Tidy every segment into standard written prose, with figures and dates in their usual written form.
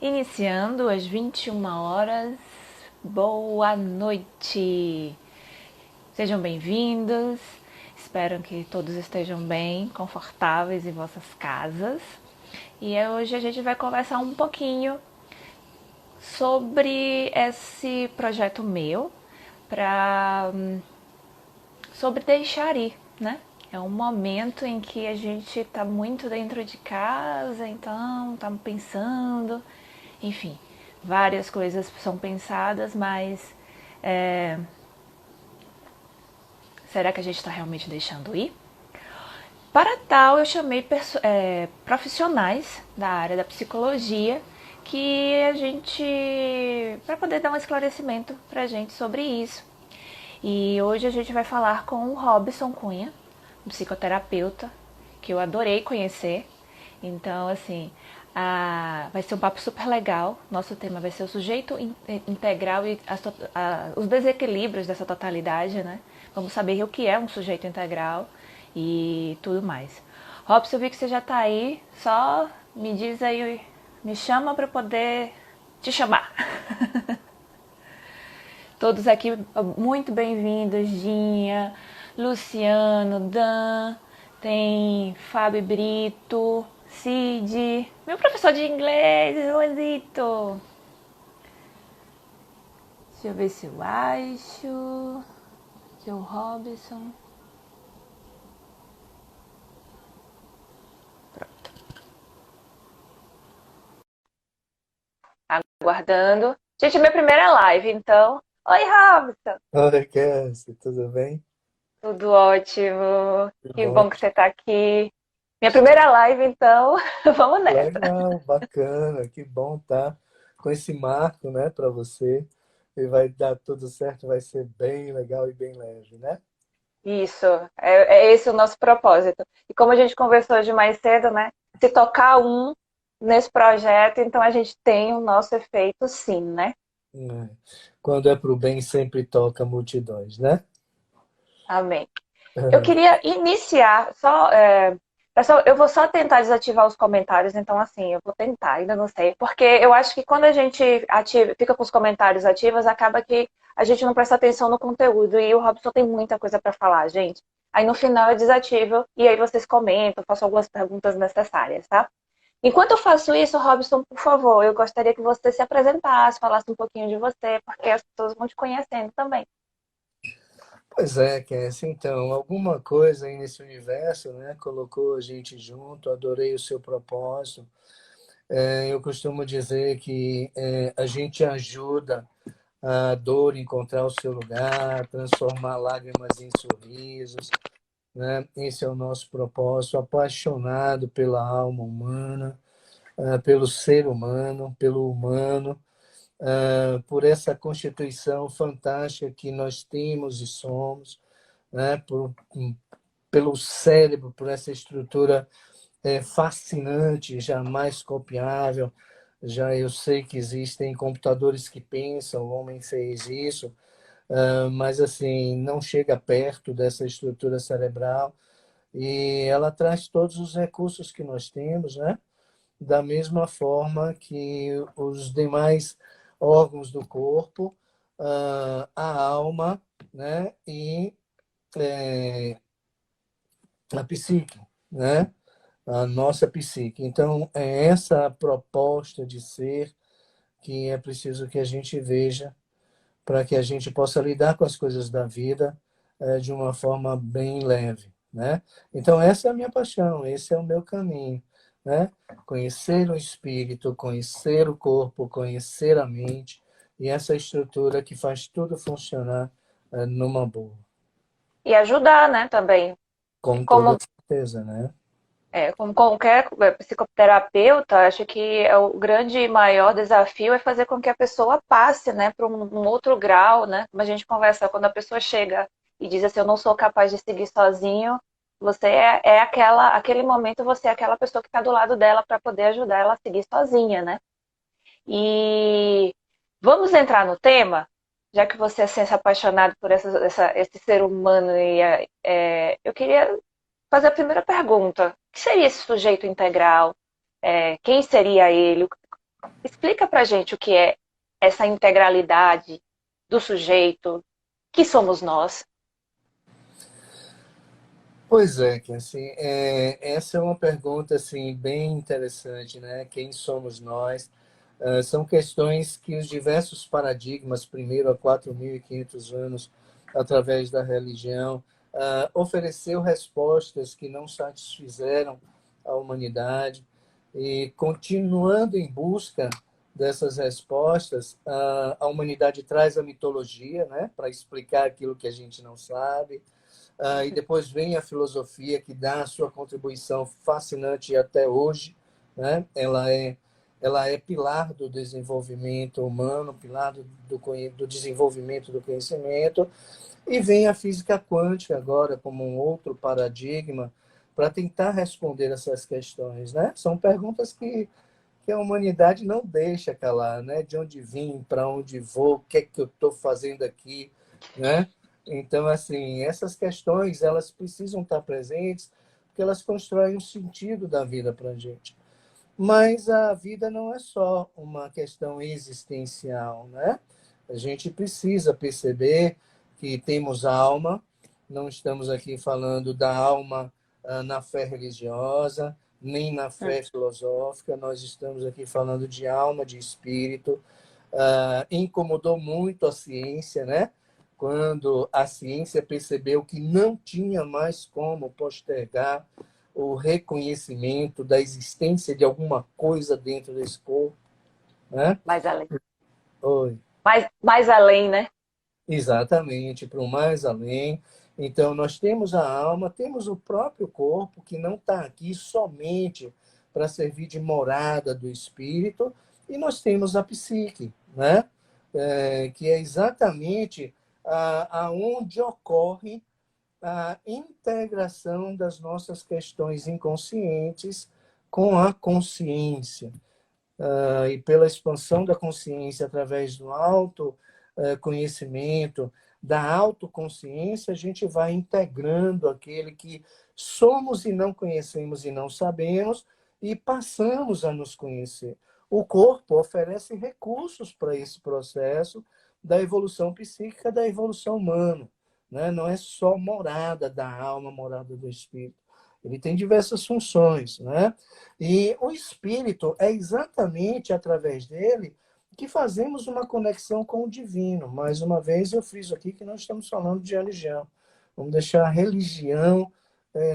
Iniciando às 21 horas, boa noite! Sejam bem-vindos, espero que todos estejam bem, confortáveis em vossas casas. E hoje a gente vai conversar um pouquinho sobre esse projeto meu, sobre deixar ir, né? É um momento em que a gente está muito dentro de casa, então estamos pensando, enfim, várias coisas são pensadas, mas será que a gente está realmente deixando ir? Para tal, eu chamei profissionais da área da psicologia que a gente, para poder dar um esclarecimento para a gente sobre isso. E hoje a gente vai falar com o Robson Cunha, um psicoterapeuta que eu adorei conhecer. Então, assim, vai ser um papo super legal. Nosso tema vai ser o sujeito integral e os desequilíbrios dessa totalidade, né? Vamos saber o que é um sujeito integral e tudo mais. Robson, eu vi que você já está aí. Só me diz aí, me chama para poder te chamar. Todos aqui muito bem-vindos, Ginha, Luciano, Dan, tem Fábio Brito, Cid, meu professor de inglês, Joelito. Deixa eu ver se eu acho. Seu Robson. Pronto. Aguardando. Gente, é minha primeira live, então. Oi, Robson. Oi, Cassie, tudo bem? Tudo ótimo. Que Que bom. bom que você está aqui. Minha primeira live, então. Vamos nessa. Legal, bacana, que bom tá com esse marco, né, para você. E vai dar tudo certo, vai ser bem legal e bem leve, né? Isso, é esse o nosso propósito. E como a gente conversou hoje mais cedo, né? Se tocar um nesse projeto, então a gente tem o nosso efeito sim, né? É. Quando é pro bem, sempre toca multidões, né? Amém. Eu queria iniciar pessoal, eu vou só tentar desativar os comentários, então assim, eu vou tentar, ainda não sei, porque eu acho que quando a gente fica com os comentários ativos, acaba que a gente não presta atenção no conteúdo e o Robson tem muita coisa para falar, gente. Aí no final eu desativo e aí vocês comentam, faço algumas perguntas necessárias, tá? Enquanto eu faço isso, Robson, por favor, eu gostaria que você se apresentasse, falasse um pouquinho de você, porque as pessoas vão te conhecendo também. Pois é, Cassie, então, alguma coisa aí nesse universo, né, colocou a gente junto, adorei o seu propósito. Eu costumo dizer que a gente ajuda a dor encontrar o seu lugar, transformar lágrimas em sorrisos, né? Esse é o nosso propósito, apaixonado pela alma humana, pelo ser humano, pelo humano, por essa constituição fantástica que nós temos e somos, né? Pelo cérebro, por essa estrutura fascinante, jamais copiável. Já eu sei que existem computadores que pensam, o homem fez isso, mas assim, não chega perto dessa estrutura cerebral e ela traz todos os recursos que nós temos, né? Da mesma forma que os demais órgãos do corpo, a alma, né? E a psique, né? A nossa psique. Então, é essa proposta de ser que é preciso que a gente veja para que a gente possa lidar com as coisas da vida de uma forma bem leve, né? Então essa é a minha paixão, esse é o meu caminho, né? Conhecer o espírito, conhecer o corpo, conhecer a mente e essa estrutura que faz tudo funcionar numa boa, E ajudar, né, também. com toda Como certeza, né? Como qualquer psicoterapeuta, acho que o grande e maior desafio é fazer com que a pessoa passe, né, para um outro grau, né? Como a gente conversa, quando a pessoa chega e diz assim, eu não sou capaz de seguir sozinho, você aquele momento você é aquela pessoa que está do lado dela para poder ajudar ela a seguir sozinha, né? E vamos entrar no tema? já que você é assim, esse apaixonado por esse ser humano, eu queria fazer a primeira pergunta. O que seria esse sujeito integral? Quem seria ele? Explica pra gente o que é essa integralidade do sujeito, que somos nós. Pois é, que assim, essa é uma pergunta assim bem interessante, né? Quem somos nós? São questões que os diversos paradigmas, primeiro há 4.500 anos, através da religião, ofereceu respostas que não satisfizeram a humanidade. E continuando em busca dessas respostas, a humanidade traz a mitologia, né, para explicar aquilo que a gente não sabe. E depois vem a filosofia, que dá a sua contribuição fascinante até hoje, né? Ela é pilar do desenvolvimento humano, pilar do desenvolvimento do conhecimento, e vem a física quântica agora como um outro paradigma para tentar responder essas questões, né? São perguntas que a humanidade não deixa calar, né? De onde vim, para onde vou, o que é que eu estou fazendo aqui, né? Então, assim, essas questões, elas precisam estar presentes, porque elas constroem um sentido da vida para a gente. Mas a vida não é só uma questão existencial, né? A gente precisa perceber que temos alma, não estamos aqui falando da alma na fé religiosa, nem na fé filosófica, nós estamos aqui falando de alma, de espírito. Incomodou muito a ciência, né? Quando a ciência percebeu que não tinha mais como postergar o reconhecimento da existência de alguma coisa dentro desse corpo, né? Mais além. Oi. Mais além, né? Exatamente, para o mais além. Então, nós temos a alma, temos o próprio corpo, que não está aqui somente para servir de morada do espírito, e nós temos a psique, né? Que é exatamente aonde ocorre a integração das nossas questões inconscientes com a consciência. E pela expansão da consciência através do autoconhecimento, da autoconsciência, a gente vai integrando aquele que somos e não conhecemos e não sabemos, e passamos a nos conhecer. O corpo oferece recursos para esse processo da evolução psíquica, da evolução humana, né? Não é só morada da alma, morada do espírito. Ele tem diversas funções, né? E o espírito é exatamente através dele que fazemos uma conexão com o divino. Mais uma vez, eu friso aqui que não estamos falando de religião. Vamos deixar a religião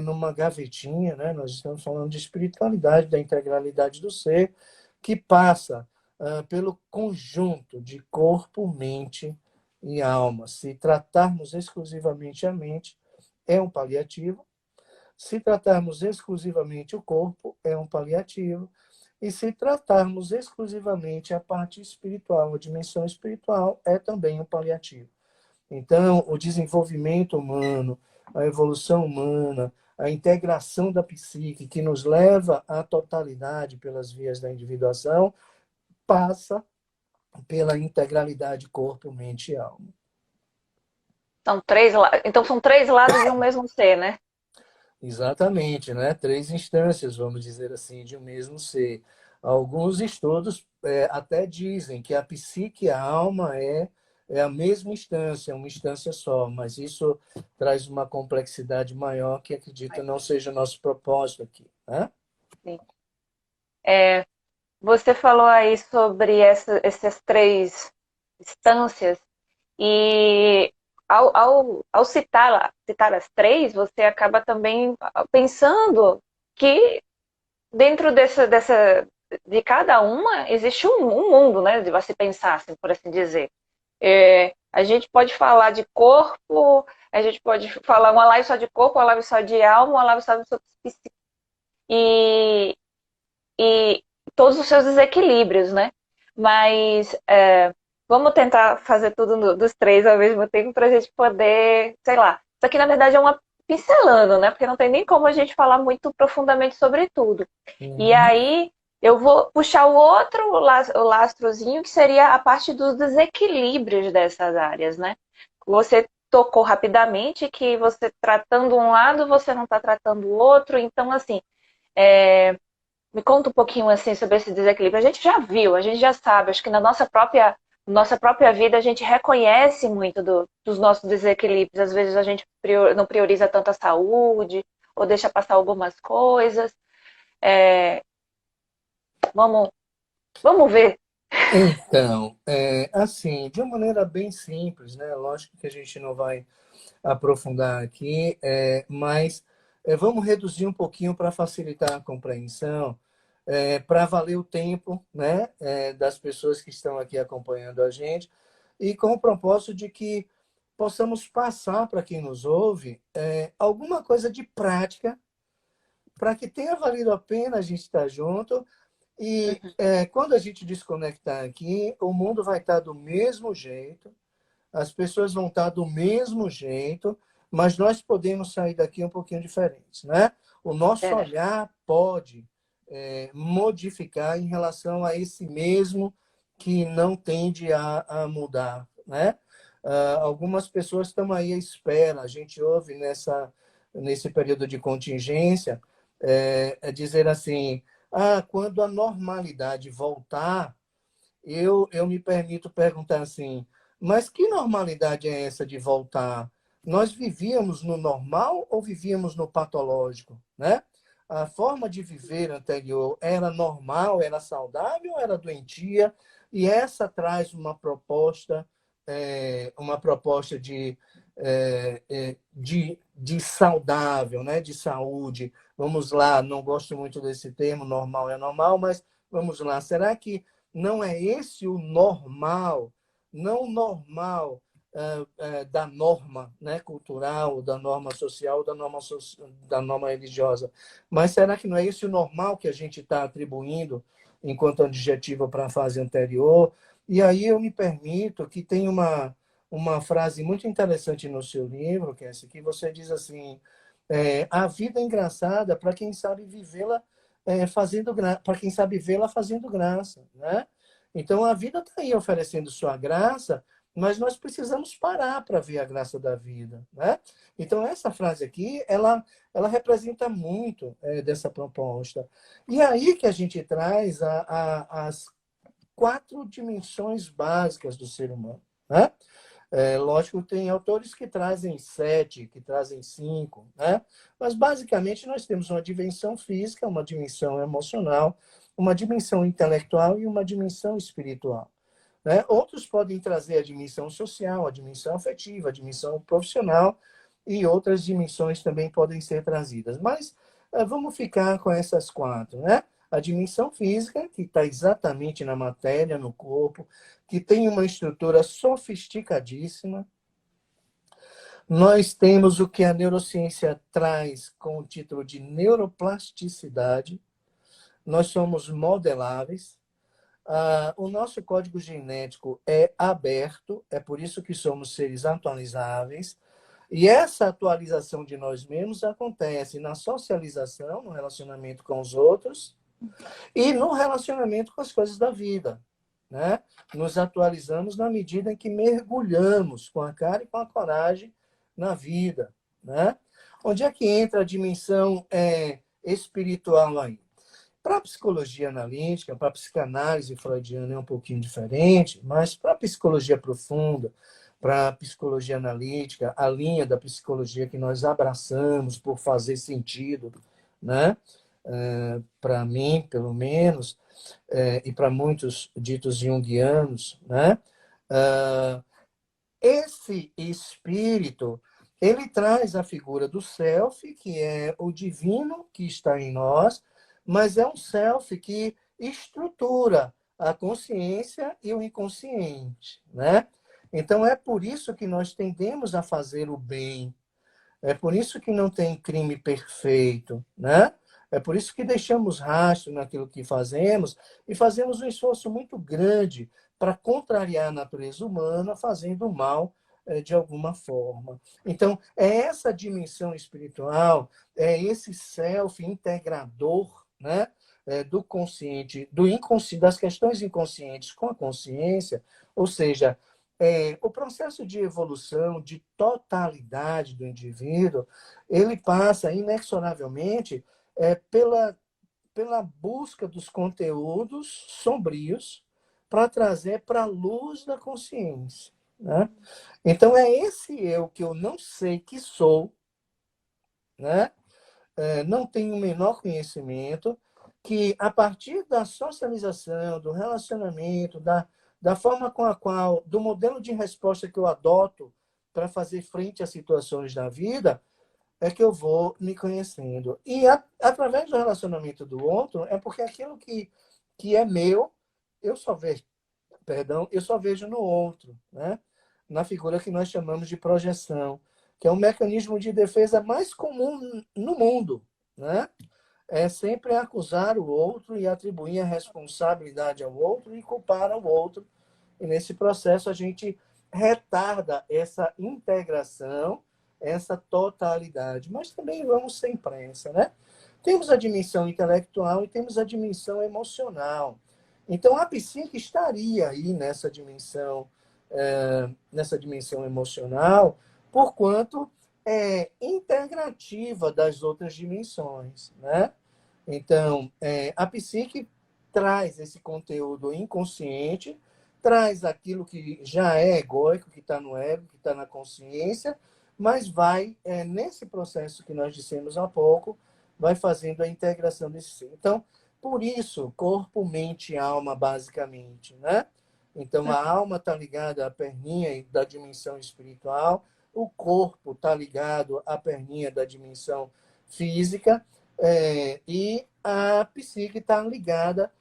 numa gavetinha, né? Nós estamos falando de espiritualidade, da integralidade do ser, que passa pelo conjunto de corpo, mente e alma. Se tratarmos exclusivamente a mente, é um paliativo. Se tratarmos exclusivamente o corpo, é um paliativo. E se tratarmos exclusivamente a parte espiritual, a dimensão espiritual, é também um paliativo. Então, o desenvolvimento humano, a evolução humana, a integração da psique, que nos leva à totalidade pelas vias da individuação, passa pela integralidade corpo, mente e alma. Então são três lados de um mesmo ser, né? Exatamente, né? Três instâncias, vamos dizer assim, de um mesmo ser. Alguns estudos até dizem que a psique e a alma é a mesma instância, uma instância só, mas isso traz uma complexidade maior que acredito não seja o nosso propósito aqui, né? Sim. Você falou aí sobre essas três instâncias e ao citar as três, você acaba também pensando que dentro de cada uma existe um mundo, né? De você pensar, assim, por assim dizer. A gente pode falar de corpo, a gente pode falar uma live só de corpo, uma live só de alma, uma live só de psique. E, e todos os seus desequilíbrios, né? Mas vamos tentar fazer tudo dos três ao mesmo tempo para a gente poder, sei lá. Isso aqui, na verdade, é uma pincelando, né? Porque não tem nem como a gente falar muito profundamente sobre tudo. E Uhum. aí, Eu vou puxar o lastrozinho, que seria a parte dos desequilíbrios dessas áreas, né? Você tocou rapidamente que você tratando um lado, você não está tratando o outro. Então, assim, me conta um pouquinho assim sobre esse desequilíbrio. A gente já viu, a gente já sabe, acho que na nossa própria vida a gente reconhece muito dos nossos desequilíbrios. Às vezes a gente não prioriza tanto a saúde, ou deixa passar algumas coisas. É, vamos, vamos ver. Então, assim, de uma maneira bem simples, né? Lógico que a gente não vai aprofundar aqui, mas vamos reduzir um pouquinho para facilitar a compreensão, para valer o tempo, né, das pessoas que estão aqui acompanhando a gente, e com o propósito de que possamos passar para quem nos ouve alguma coisa de prática, para que tenha valido a pena a gente estar junto. E quando a gente desconectar aqui, o mundo vai estar do mesmo jeito, as pessoas vão estar do mesmo jeito, mas nós podemos sair daqui um pouquinho diferentes, né? O nosso Verdade. olhar pode modificar em relação a esse mesmo que não tende a mudar, né? Algumas pessoas estão aí à espera, a gente ouve nesse período de contingência, dizer assim, quando a normalidade voltar, eu me permito perguntar assim, mas que normalidade é essa de voltar? Nós vivíamos no normal ou vivíamos no patológico, né? A forma de viver anterior era normal, era saudável ou era doentia? E essa traz uma proposta de saudável, né? De saúde. Vamos lá, não gosto muito desse termo, normal é normal, mas vamos lá. Será que não é esse o normal, não o normal da norma, né, cultural, da norma social, da norma religiosa. Mas será que não é esse o normal que a gente está atribuindo enquanto adjetivo para a fase anterior? E aí eu me permito que tem uma frase muito interessante no seu livro, que é essa, que você diz assim, a vida é engraçada para quem sabe vivê-la para quem sabe vê-la fazendo graça, né? Então a vida está aí oferecendo sua graça, mas nós precisamos parar para ver a graça da vida, né? Então essa frase aqui, ela representa muito dessa proposta. E aí que a gente traz as 4 dimensões básicas do ser humano, né? Lógico, tem autores que trazem 7, que trazem 5, né? Mas, basicamente, nós temos uma dimensão física, uma dimensão emocional, uma dimensão intelectual e uma dimensão espiritual, né? Outros podem trazer a dimensão social, a dimensão afetiva, a dimensão profissional e outras dimensões também podem ser trazidas. Mas vamos ficar com essas 4, né? A dimensão física, que está exatamente na matéria, no corpo, que tem uma estrutura sofisticadíssima. Nós temos o que a neurociência traz com o título de neuroplasticidade. Nós somos modeláveis. O nosso código genético é aberto, é por isso que somos seres atualizáveis. E essa atualização de nós mesmos acontece na socialização, no relacionamento com os outros e no relacionamento com as coisas da vida, né? Nos atualizamos na medida em que mergulhamos com a cara e com a coragem na vida, né? Onde é que entra a dimensão espiritual aí? Para a psicologia analítica, para a psicanálise freudiana é um pouquinho diferente, mas para a psicologia profunda, para a psicologia analítica, a linha da psicologia que nós abraçamos por fazer sentido, né? Para mim, pelo menos, e para muitos ditos junguianos, né? Esse espírito, ele traz a figura do self, que é o divino que está em nós, mas é um self que estrutura a consciência e o inconsciente, né? Então é por isso que nós tendemos a fazer o bem, é por isso que não tem crime perfeito, né? É por isso que deixamos rastro naquilo que fazemos e fazemos um esforço muito grande para contrariar a natureza humana, fazendo o mal de alguma forma. Então, é essa dimensão espiritual, é esse self integrador, né? do consciente, das questões inconscientes com a consciência, ou seja, o processo de evolução, de totalidade do indivíduo, ele passa inexoravelmente pela busca dos conteúdos sombrios para trazer para a luz da consciência, né? Então, é esse eu que eu não sei que sou, né? Não tenho o menor conhecimento, que a partir da socialização, do relacionamento, da forma com a qual, do modelo de resposta que eu adoto para fazer frente às situações da vida, é que eu vou me conhecendo. E através do relacionamento do outro, é porque aquilo que é meu, eu só vejo, perdão, eu só vejo no outro, né? Na figura que nós chamamos de projeção, que é um mecanismo de defesa mais comum no mundo, né? É sempre acusar o outro e atribuir a responsabilidade ao outro e culpar ao outro. E nesse processo a gente retarda essa integração, essa totalidade. Mas também vamos sem pressa, né? Temos a dimensão intelectual e temos a dimensão emocional. Então a psique estaria aí nessa dimensão emocional, porquanto é integrativa das outras dimensões, né? Então, a psique traz esse conteúdo inconsciente, traz aquilo que já é egóico, que está no ego, que está na consciência, mas vai, nesse processo que nós dissemos há pouco, vai fazendo a integração desse ser. Então, por isso, corpo, mente e alma, basicamente, né? Então, a alma está ligada à perninha da dimensão espiritual, o corpo está ligado à perninha da dimensão física, e a psique está ligada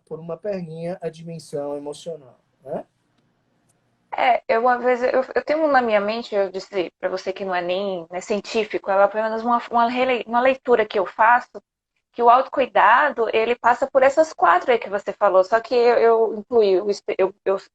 por uma perninha à dimensão emocional, né? Eu uma vez, eu tenho na minha mente, eu disse para você que não é nem né, científico, é apenas uma leitura que eu faço, que o autocuidado, ele passa por essas quatro aí que você falou, só que eu incluí,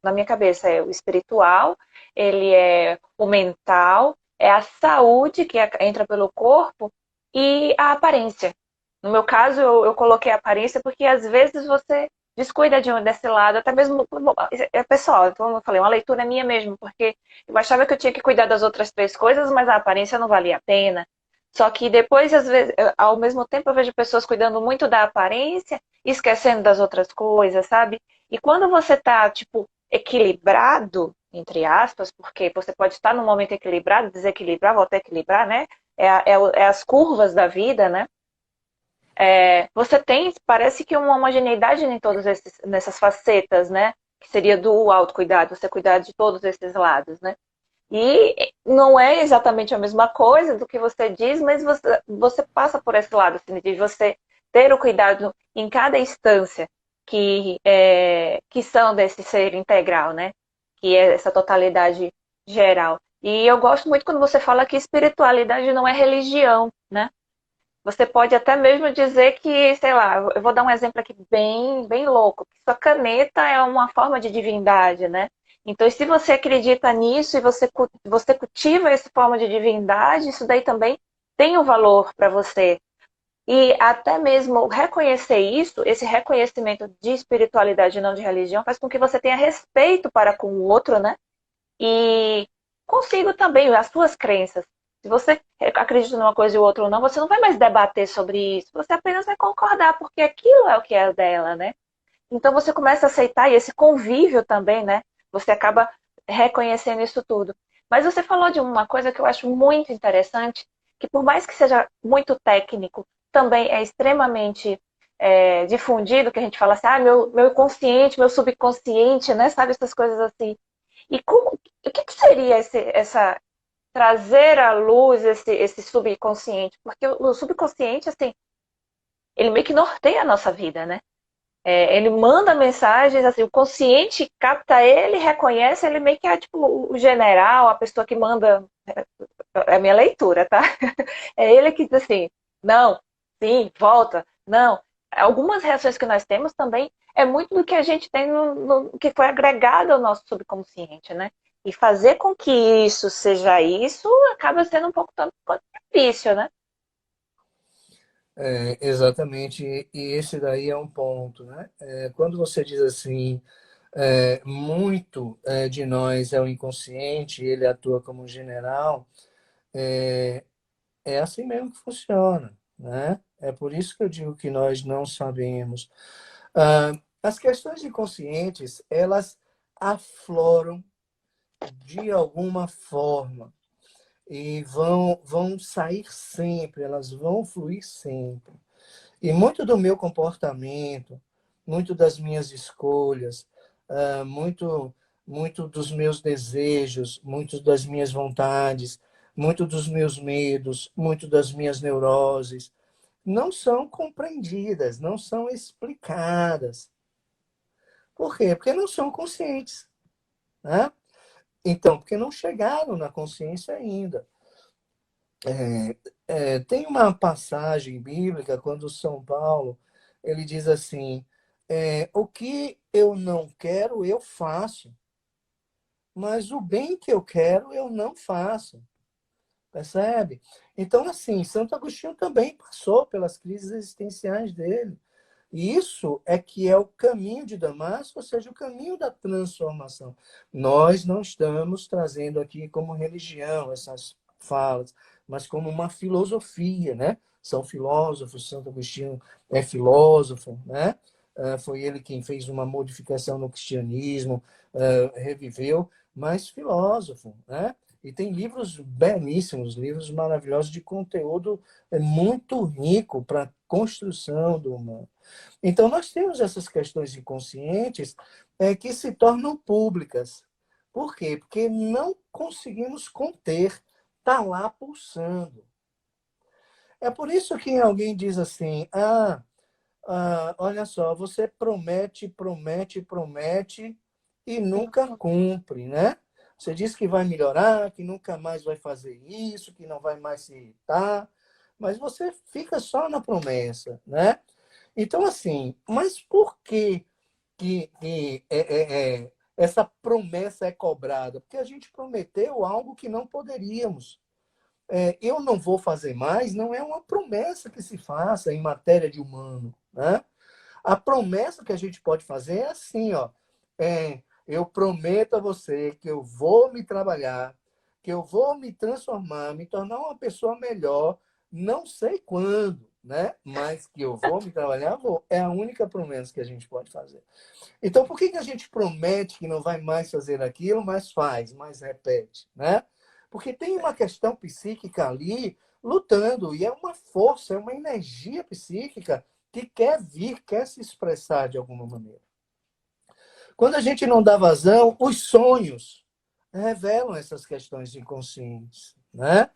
na minha cabeça, é o espiritual, ele é o mental, é a saúde, que entra pelo corpo, e a aparência. No meu caso, eu coloquei a aparência porque às vezes você descuida desse lado, até mesmo, bom, é pessoal, então eu falei, uma leitura minha mesmo, porque eu achava que eu tinha que cuidar das outras três coisas, mas a aparência não valia a pena. Só que depois, às vezes, ao mesmo tempo, eu vejo pessoas cuidando muito da aparência e esquecendo das outras coisas, sabe? E quando você tá, tipo, equilibrado, entre aspas, porque você pode estar num momento equilibrado, desequilibrar, voltar a equilibrar, né? É as curvas da vida, né? Você tem, parece que uma homogeneidade em todas nessas facetas, né? Que seria do autocuidado, você cuidar de todos esses lados, né? E não é exatamente a mesma coisa do que você diz, mas você passa por esse lado, assim, de você ter o cuidado em cada instância que são desse ser integral, né? Que é essa totalidade geral. E eu gosto muito quando você fala que espiritualidade não é religião, né? Você pode até mesmo dizer que, sei lá, eu vou dar um exemplo aqui bem, bem louco, que sua caneta é uma forma de divindade, né? Então, se você acredita nisso e você cultiva essa forma de divindade, isso daí também tem um valor para você. E até mesmo reconhecer isso, esse reconhecimento de espiritualidade e não de religião, faz com que você tenha respeito para com o outro, né? E consigo também as suas crenças. Se você acredita numa coisa e o outro não, você não vai mais debater sobre isso, você apenas vai concordar, porque aquilo é o que é dela, né? Então você começa a aceitar, e esse convívio também, né? Você acaba reconhecendo isso tudo. Mas você falou de uma coisa que eu acho muito interessante, que por mais que seja muito técnico, também é extremamente difundido, que a gente fala assim, meu consciente, meu subconsciente, né? Sabe essas coisas assim. E o que seria essa trazer à luz esse subconsciente? Porque o subconsciente, assim, ele meio que norteia a nossa vida, né? Ele manda mensagens, assim, o consciente capta ele, reconhece, ele meio que é tipo o general, a pessoa que manda. É a minha leitura, tá? É ele que diz assim, não, sim, volta, não. Algumas reações que nós temos também é muito do que a gente tem que foi agregado ao nosso subconsciente, né? E fazer com que isso seja isso acaba sendo um pouco tanto quanto difícil, né? Exatamente, e esse daí é um ponto, né? Quando você diz assim, muito de nós é o inconsciente, ele atua como um general, é assim mesmo que funciona, né? É por isso que eu digo que nós não sabemos. As questões inconscientes, elas afloram de alguma forma e vão sair sempre, elas vão fluir sempre. E muito do meu comportamento, muito das minhas escolhas, muito, muito dos meus desejos, muito das minhas vontades, muito dos meus medos, muito das minhas neuroses, não são compreendidas, não são explicadas. Por quê? Porque não são conscientes, né? Então, porque não chegaram na consciência ainda. Tem uma passagem bíblica quando São Paulo ele diz assim: o que eu não quero eu faço, mas o bem que eu quero eu não faço. Percebe? Então, assim, Santo Agostinho também passou pelas crises existenciais dele. E isso é que é o caminho de Damasco, ou seja, o caminho da transformação. Nós não estamos trazendo aqui como religião essas falas, mas como uma filosofia, né? São filósofos, Santo Agostinho é filósofo, né? Foi ele quem fez uma modificação no cristianismo, reviveu, mas filósofo, né? E tem livros belíssimos, livros maravilhosos de conteúdo muito rico para a construção do humano. Então, nós temos essas questões inconscientes que se tornam públicas. Por quê? Porque não conseguimos conter, está lá pulsando. É por isso que alguém diz assim, olha só, você promete, promete, promete e nunca cumpre, né? Você diz que vai melhorar, que nunca mais vai fazer isso, que não vai mais se irritar, mas você fica só na promessa, né? Então, assim, mas por que essa promessa é cobrada? Porque a gente prometeu algo que não poderíamos. Eu não vou fazer mais, não é uma promessa que se faça em matéria de humano, né? A promessa que a gente pode fazer é assim, ó. Eu prometo a você que eu vou me trabalhar, que eu vou me transformar, me tornar uma pessoa melhor, não sei quando, né? Mas que eu vou me trabalhar, vou. É a única promessa que a gente pode fazer. Então, por que a gente promete que não vai mais fazer aquilo, mas faz, mas repete, né? Porque tem uma questão psíquica ali lutando, e é uma força, é uma energia psíquica que quer vir, quer se expressar de alguma maneira. Quando a gente não dá vazão, os sonhos revelam essas questões inconscientes, né?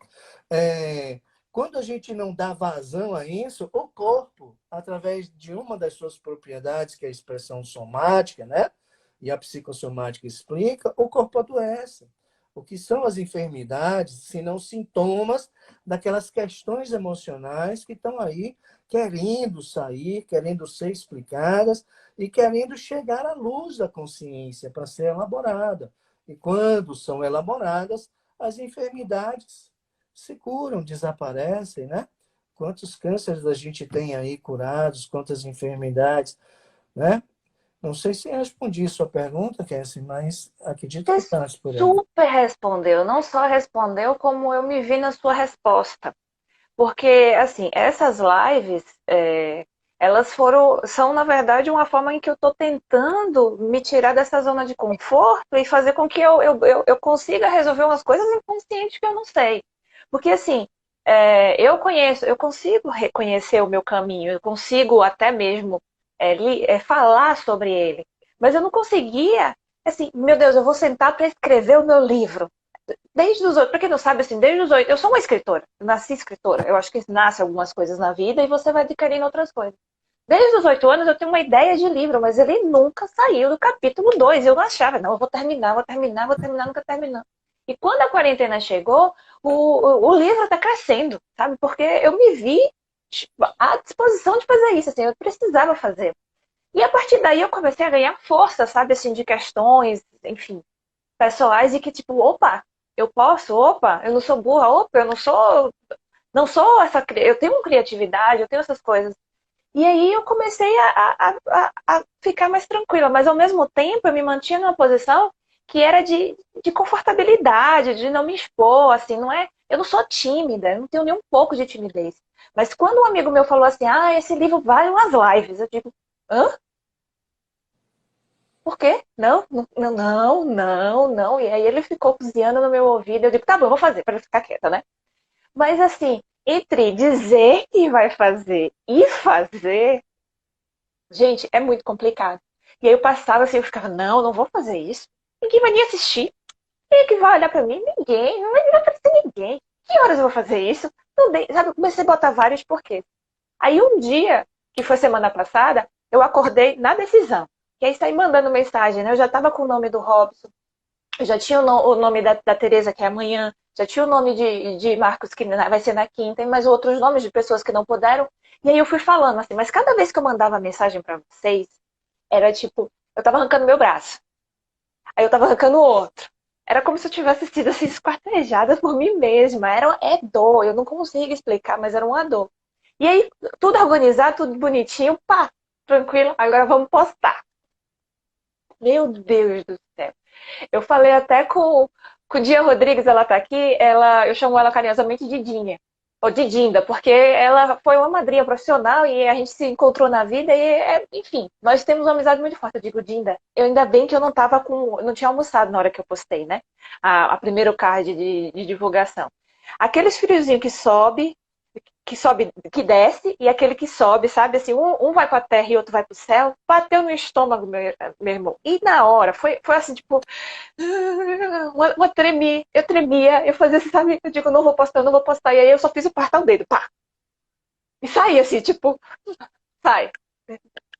Quando a gente não dá vazão a isso, o corpo, através de uma das suas propriedades, que é a expressão somática, né? E a psicossomática explica, o corpo adoece. O que são as enfermidades, se não sintomas daquelas questões emocionais que estão aí querendo sair, querendo ser explicadas e querendo chegar à luz da consciência para ser elaborada. E quando são elaboradas, as enfermidades se curam, desaparecem, né? Quantos cânceres a gente tem aí curados, quantas enfermidades, né? Não sei se respondi a sua pergunta, Cassie, mas acredito que Você está por aí. super respondeu, não só respondeu, como eu me vi na sua resposta. Porque, assim, essas lives, elas são, na verdade, uma forma em que eu estou tentando me tirar dessa zona de conforto e fazer com que eu consiga resolver umas coisas inconscientes que eu não sei. Porque, assim, eu consigo reconhecer o meu caminho, eu consigo até mesmo falar sobre ele. Mas eu não conseguia, assim, meu Deus, eu vou sentar para escrever o meu livro. Desde os 8, para quem não sabe, assim, desde os 8, eu sou uma escritora, eu nasci escritora. Eu acho que nasce algumas coisas na vida e você vai adquirindo outras coisas. Desde os 8 anos eu tenho uma ideia de livro, mas ele nunca saiu do capítulo 2. Eu não achava, não, eu vou terminar, vou terminar, vou terminar, nunca terminando. E quando a quarentena chegou, o livro está crescendo, sabe? Porque eu me vi à disposição de fazer isso, assim, eu precisava fazer. E a partir daí eu comecei a ganhar força, sabe, assim, de questões, enfim, pessoais e que tipo, opa, eu posso, opa, eu não sou burra, opa, eu não sou. não sou essa, eu tenho criatividade, eu tenho essas coisas. E aí eu comecei a ficar mais tranquila, mas ao mesmo tempo eu me mantinha numa posição que era de confortabilidade, de não me expor, assim, não é, eu não sou tímida, eu não tenho nem um pouco de timidez. Mas quando um amigo meu falou assim, esse livro vale umas lives, eu digo, hã? Por quê? Não, não, não, não, não. E aí ele ficou cozinhando no meu ouvido, eu digo, tá bom, eu vou fazer, para ficar quieta, né? Mas assim, entre dizer que vai fazer e fazer, gente, é muito complicado. E aí eu passava assim, eu ficava, não, não vou fazer isso. Ninguém vai nem assistir. Quem é que vai olhar pra mim? Ninguém. Não vai aparecer ninguém. Que horas eu vou fazer isso? Não dei, sabe, eu comecei a botar vários porquês. Aí um dia, que foi semana passada, eu acordei na decisão. E aí saí mandando mensagem, né? Eu já tava com o nome do Robson, eu já tinha o nome da Tereza, que é amanhã, já tinha o nome de Marcos, que vai ser na quinta, e mais outros nomes de pessoas que não puderam. E aí eu fui falando assim, mas cada vez que eu mandava mensagem para vocês, era tipo, eu tava arrancando meu braço, aí eu tava arrancando o outro. Era como se eu tivesse sido assim, esquartejada por mim mesma. É dor, eu não consigo explicar, mas era uma dor. E aí, tudo organizado, tudo bonitinho, pá, tranquilo, agora vamos postar. Meu Deus do céu. Eu falei até com Dia Rodrigues, ela tá aqui, eu chamo ela carinhosamente de Dinha, ou de Dinda, porque ela foi uma madrinha profissional e a gente se encontrou na vida e, enfim, nós temos uma amizade muito forte. Eu digo, Dinda, eu ainda bem que eu não tinha almoçado na hora que eu postei, né? A primeiro card de divulgação. Aqueles friozinhos que sobe, que desce, e aquele que sobe, sabe? Assim, um vai para a terra e outro vai para o céu. Bateu no estômago, meu irmão. E na hora, foi assim, tipo, eu tremia, eu fazia assim, sabe? Eu digo, não vou postar, não vou postar. E aí eu só fiz apertar o dedo, pá. E saí assim, tipo, sai.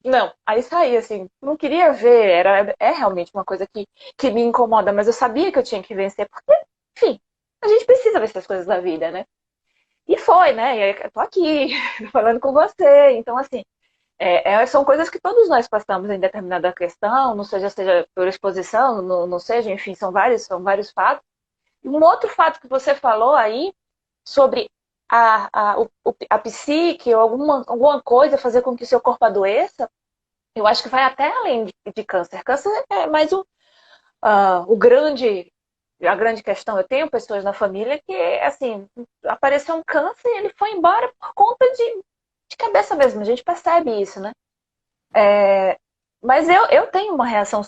Não, aí saí assim, não queria ver, é realmente uma coisa que me incomoda, mas eu sabia que eu tinha que vencer, porque, enfim, a gente precisa ver essas coisas da vida, né? E foi, né? E aí eu tô aqui, falando com você. Então, assim, são coisas que todos nós passamos em determinada questão, não seja por exposição, não seja, enfim, são vários fatos. E um outro fato que você falou aí sobre a psique ou alguma coisa fazer com que o seu corpo adoeça, eu acho que vai até além de câncer. Câncer é mais a grande questão. Eu tenho pessoas na família que, assim, apareceu um câncer e ele foi embora por conta de cabeça mesmo. A gente percebe isso, né? Mas eu tenho uma reação,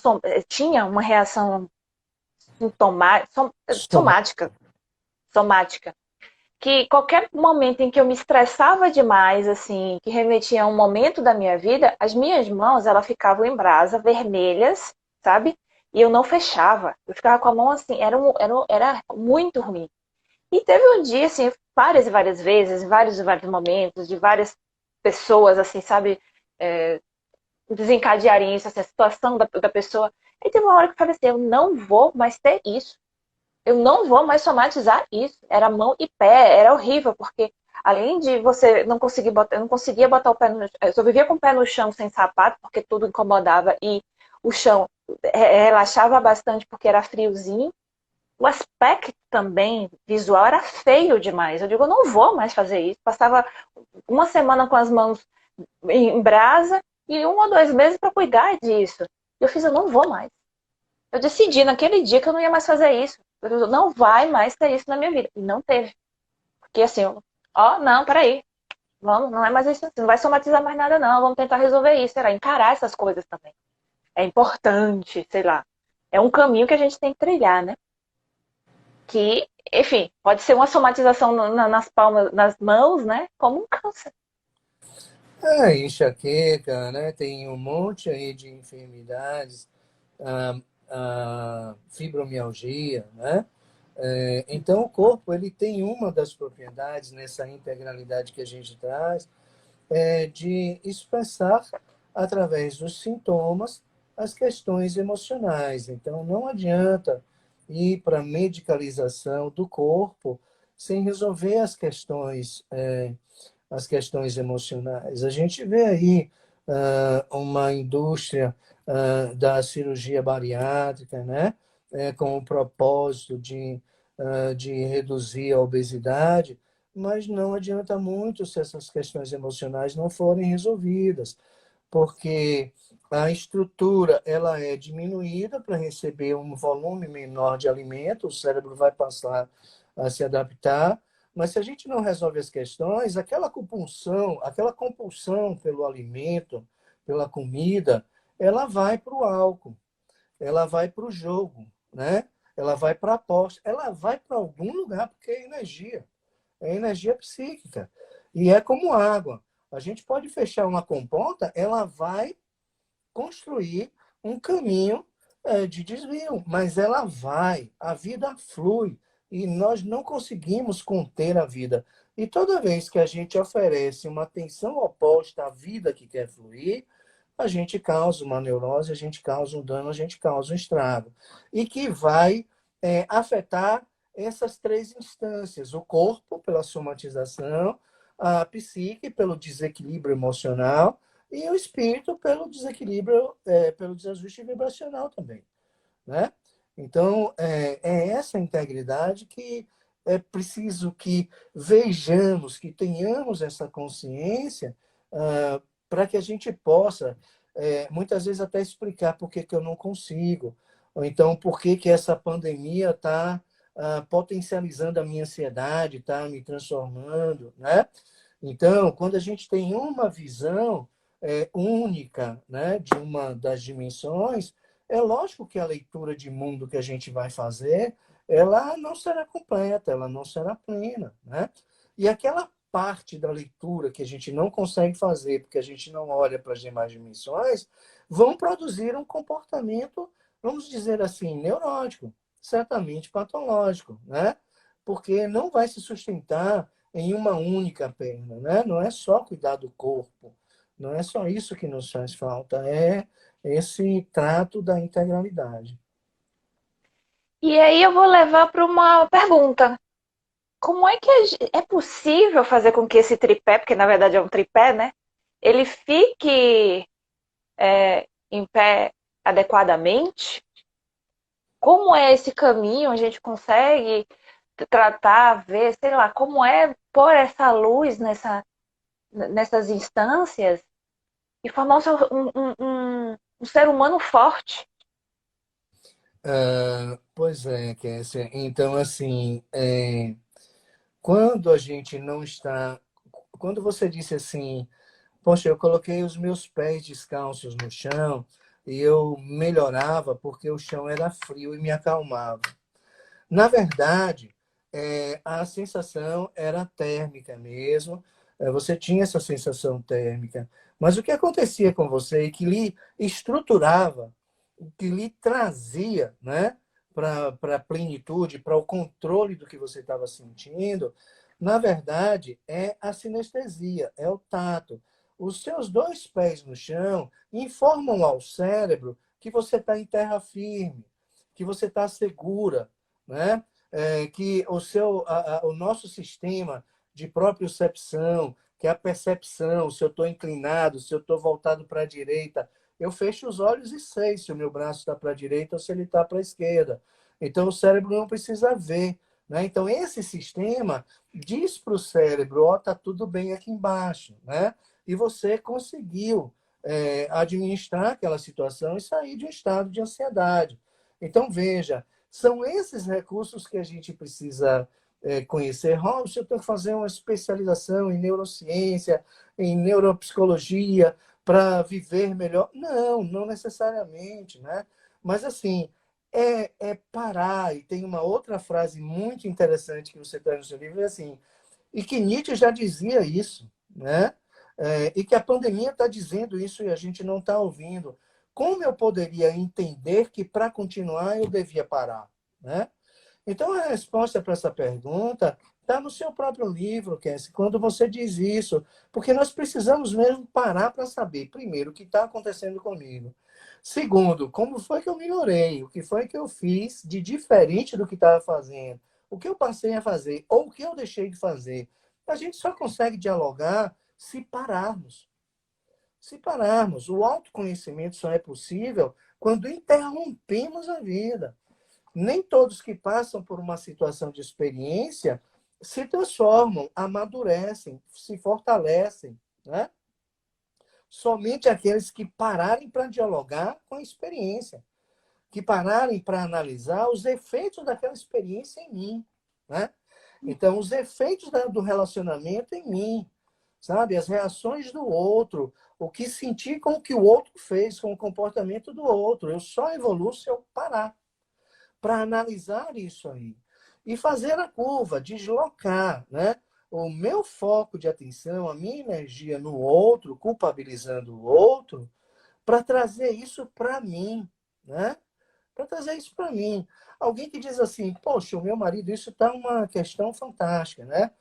tinha uma reação Soma- somática, somática, que qualquer momento em que eu me estressava demais, assim, que remetia a um momento da minha vida, as minhas mãos, elas ficavam em brasa, vermelhas, sabe? E eu não fechava. Eu ficava com a mão assim, era muito ruim. E teve um dia, assim, várias e várias vezes, vários e vários momentos, de várias pessoas, assim, sabe, é, desencadearem isso, assim, a situação da pessoa. Aí teve uma hora que eu falei assim, eu não vou mais ter isso. Eu não vou mais somatizar isso. Era mão e pé, era horrível, porque além de você não conseguir botar, eu não conseguia botar o pé no chão, eu só vivia com o pé no chão sem sapato, porque tudo incomodava e o chão relaxava bastante porque era friozinho. O aspecto também visual era feio demais. Eu digo, eu não vou mais fazer isso. Passava uma semana com as mãos em brasa e 1 ou 2 meses para cuidar disso. Eu fiz, eu não vou mais. Eu decidi naquele dia que eu não ia mais fazer isso. Eu não vai mais ter isso na minha vida. E não teve. Porque assim, não, peraí. Vamos, não é mais isso, não vai somatizar mais nada, não. Vamos tentar resolver isso. Era encarar essas coisas também. É importante, sei lá. É um caminho que a gente tem que trilhar, né? Que, enfim, pode ser uma somatização nas palmas, nas mãos, né? Como um câncer. enxaqueca, né? Tem um monte aí de enfermidades, fibromialgia, né? Então, o corpo ele tem uma das propriedades nessa integralidade que a gente traz, de expressar através dos sintomas as questões emocionais. Então, não adianta ir para a medicalização do corpo sem resolver as questões emocionais. A gente vê aí uma indústria da cirurgia bariátrica, né? Com o propósito de reduzir a obesidade, mas não adianta muito se essas questões emocionais não forem resolvidas, porque a estrutura ela é diminuída para receber um volume menor de alimento, o cérebro vai passar a se adaptar, mas se a gente não resolve as questões, aquela compulsão pelo alimento, pela comida, ela vai para o álcool, ela vai para o jogo, né? Ela vai para a aposta, ela vai para algum lugar, porque é energia psíquica. E é como água. A gente pode fechar uma comporta, ela vai construir um caminho de desvio, mas ela vai, a vida flui e nós não conseguimos conter a vida. E toda vez que a gente oferece uma tensão oposta à vida que quer fluir, a gente causa uma neurose, a gente causa um dano, a gente causa um estrago. E que vai afetar essas três instâncias: o corpo, pela somatização, a psique, pelo desequilíbrio emocional, e o espírito pelo desequilíbrio, pelo desajuste vibracional também, né? Então, é essa integridade que é preciso que vejamos, que tenhamos essa consciência, para que a gente possa, muitas vezes, até explicar por que que eu não consigo, ou então por que que essa pandemia está potencializando a minha ansiedade, está me transformando, né? Então, quando a gente tem uma visão única, né, de uma das dimensões, é lógico que a leitura de mundo que a gente vai fazer, ela não será completa, ela não será plena, né? E aquela parte da leitura que a gente não consegue fazer porque a gente não olha para as demais dimensões, vão produzir um comportamento, vamos dizer assim, neurótico, certamente patológico, né? Porque não vai se sustentar em uma única perna, né? Não é só cuidar do corpo, não é só isso que nos faz falta, é esse trato da integralidade. E aí eu vou levar para uma pergunta. Como é que é possível fazer com que esse tripé, porque na verdade é um tripé, né? Ele fique em pé adequadamente? Como é esse caminho? A gente consegue tratar, ver, sei lá, como é pôr essa luz nessas instâncias e formar um ser humano forte. Pois é, Kessia. Então, assim, quando a gente não está. Quando você disse assim, poxa, eu coloquei os meus pés descalços no chão e eu melhorava porque o chão era frio e me acalmava. Na verdade, a sensação era térmica mesmo, você tinha essa sensação térmica. Mas o que acontecia com você e que lhe estruturava, o que lhe trazia, né, para a plenitude, para o controle do que você estava sentindo, na verdade, é a sinestesia, é o tato. Os seus dois pés no chão informam ao cérebro que você está em terra firme, que você está segura, né? Que o nosso sistema de propriocepção, que é a percepção, se eu estou inclinado, se eu estou voltado para a direita, eu fecho os olhos e sei se o meu braço está para a direita ou se ele está para a esquerda. Então, o cérebro não precisa ver. Né? Então, esse sistema diz para o cérebro, ó, está tudo bem aqui embaixo. Né? E você conseguiu administrar aquela situação e sair de um estado de ansiedade. Então, veja, são esses recursos que a gente precisa conhecer. Robson, eu tenho que fazer uma especialização em neurociência, em neuropsicologia, para viver melhor. Não, não necessariamente, né? Mas, assim, é parar. E tem uma outra frase muito interessante que você traz no seu livro, é assim, e que Nietzsche já dizia isso, né? E que a pandemia está dizendo isso e a gente não está ouvindo. Como eu poderia entender que para continuar eu devia parar? Né? Então, a resposta para essa pergunta está no seu próprio livro, Cassie, quando você diz isso. Porque nós precisamos mesmo parar para saber, primeiro, o que está acontecendo comigo. Segundo, como foi que eu melhorei? O que foi que eu fiz de diferente do que estava fazendo? O que eu passei a fazer? Ou o que eu deixei de fazer? A gente só consegue dialogar se pararmos. Se pararmos. O autoconhecimento só é possível quando interrompemos a vida. Nem todos que passam por uma situação de experiência se transformam, amadurecem, se fortalecem, né? Somente aqueles que pararem para dialogar com a experiência, que pararem para analisar os efeitos daquela experiência em mim, né? Então, os efeitos do relacionamento em mim, sabe? As reações do outro, o que sentir com o que o outro fez, com o comportamento do outro. Eu só evoluo se eu parar para analisar isso aí e fazer a curva, deslocar, né? O meu foco de atenção, a minha energia no outro, culpabilizando o outro, para trazer isso para mim, né? Para trazer isso para mim. Alguém que diz assim, poxa, o meu marido, isso está uma questão fantástica, né?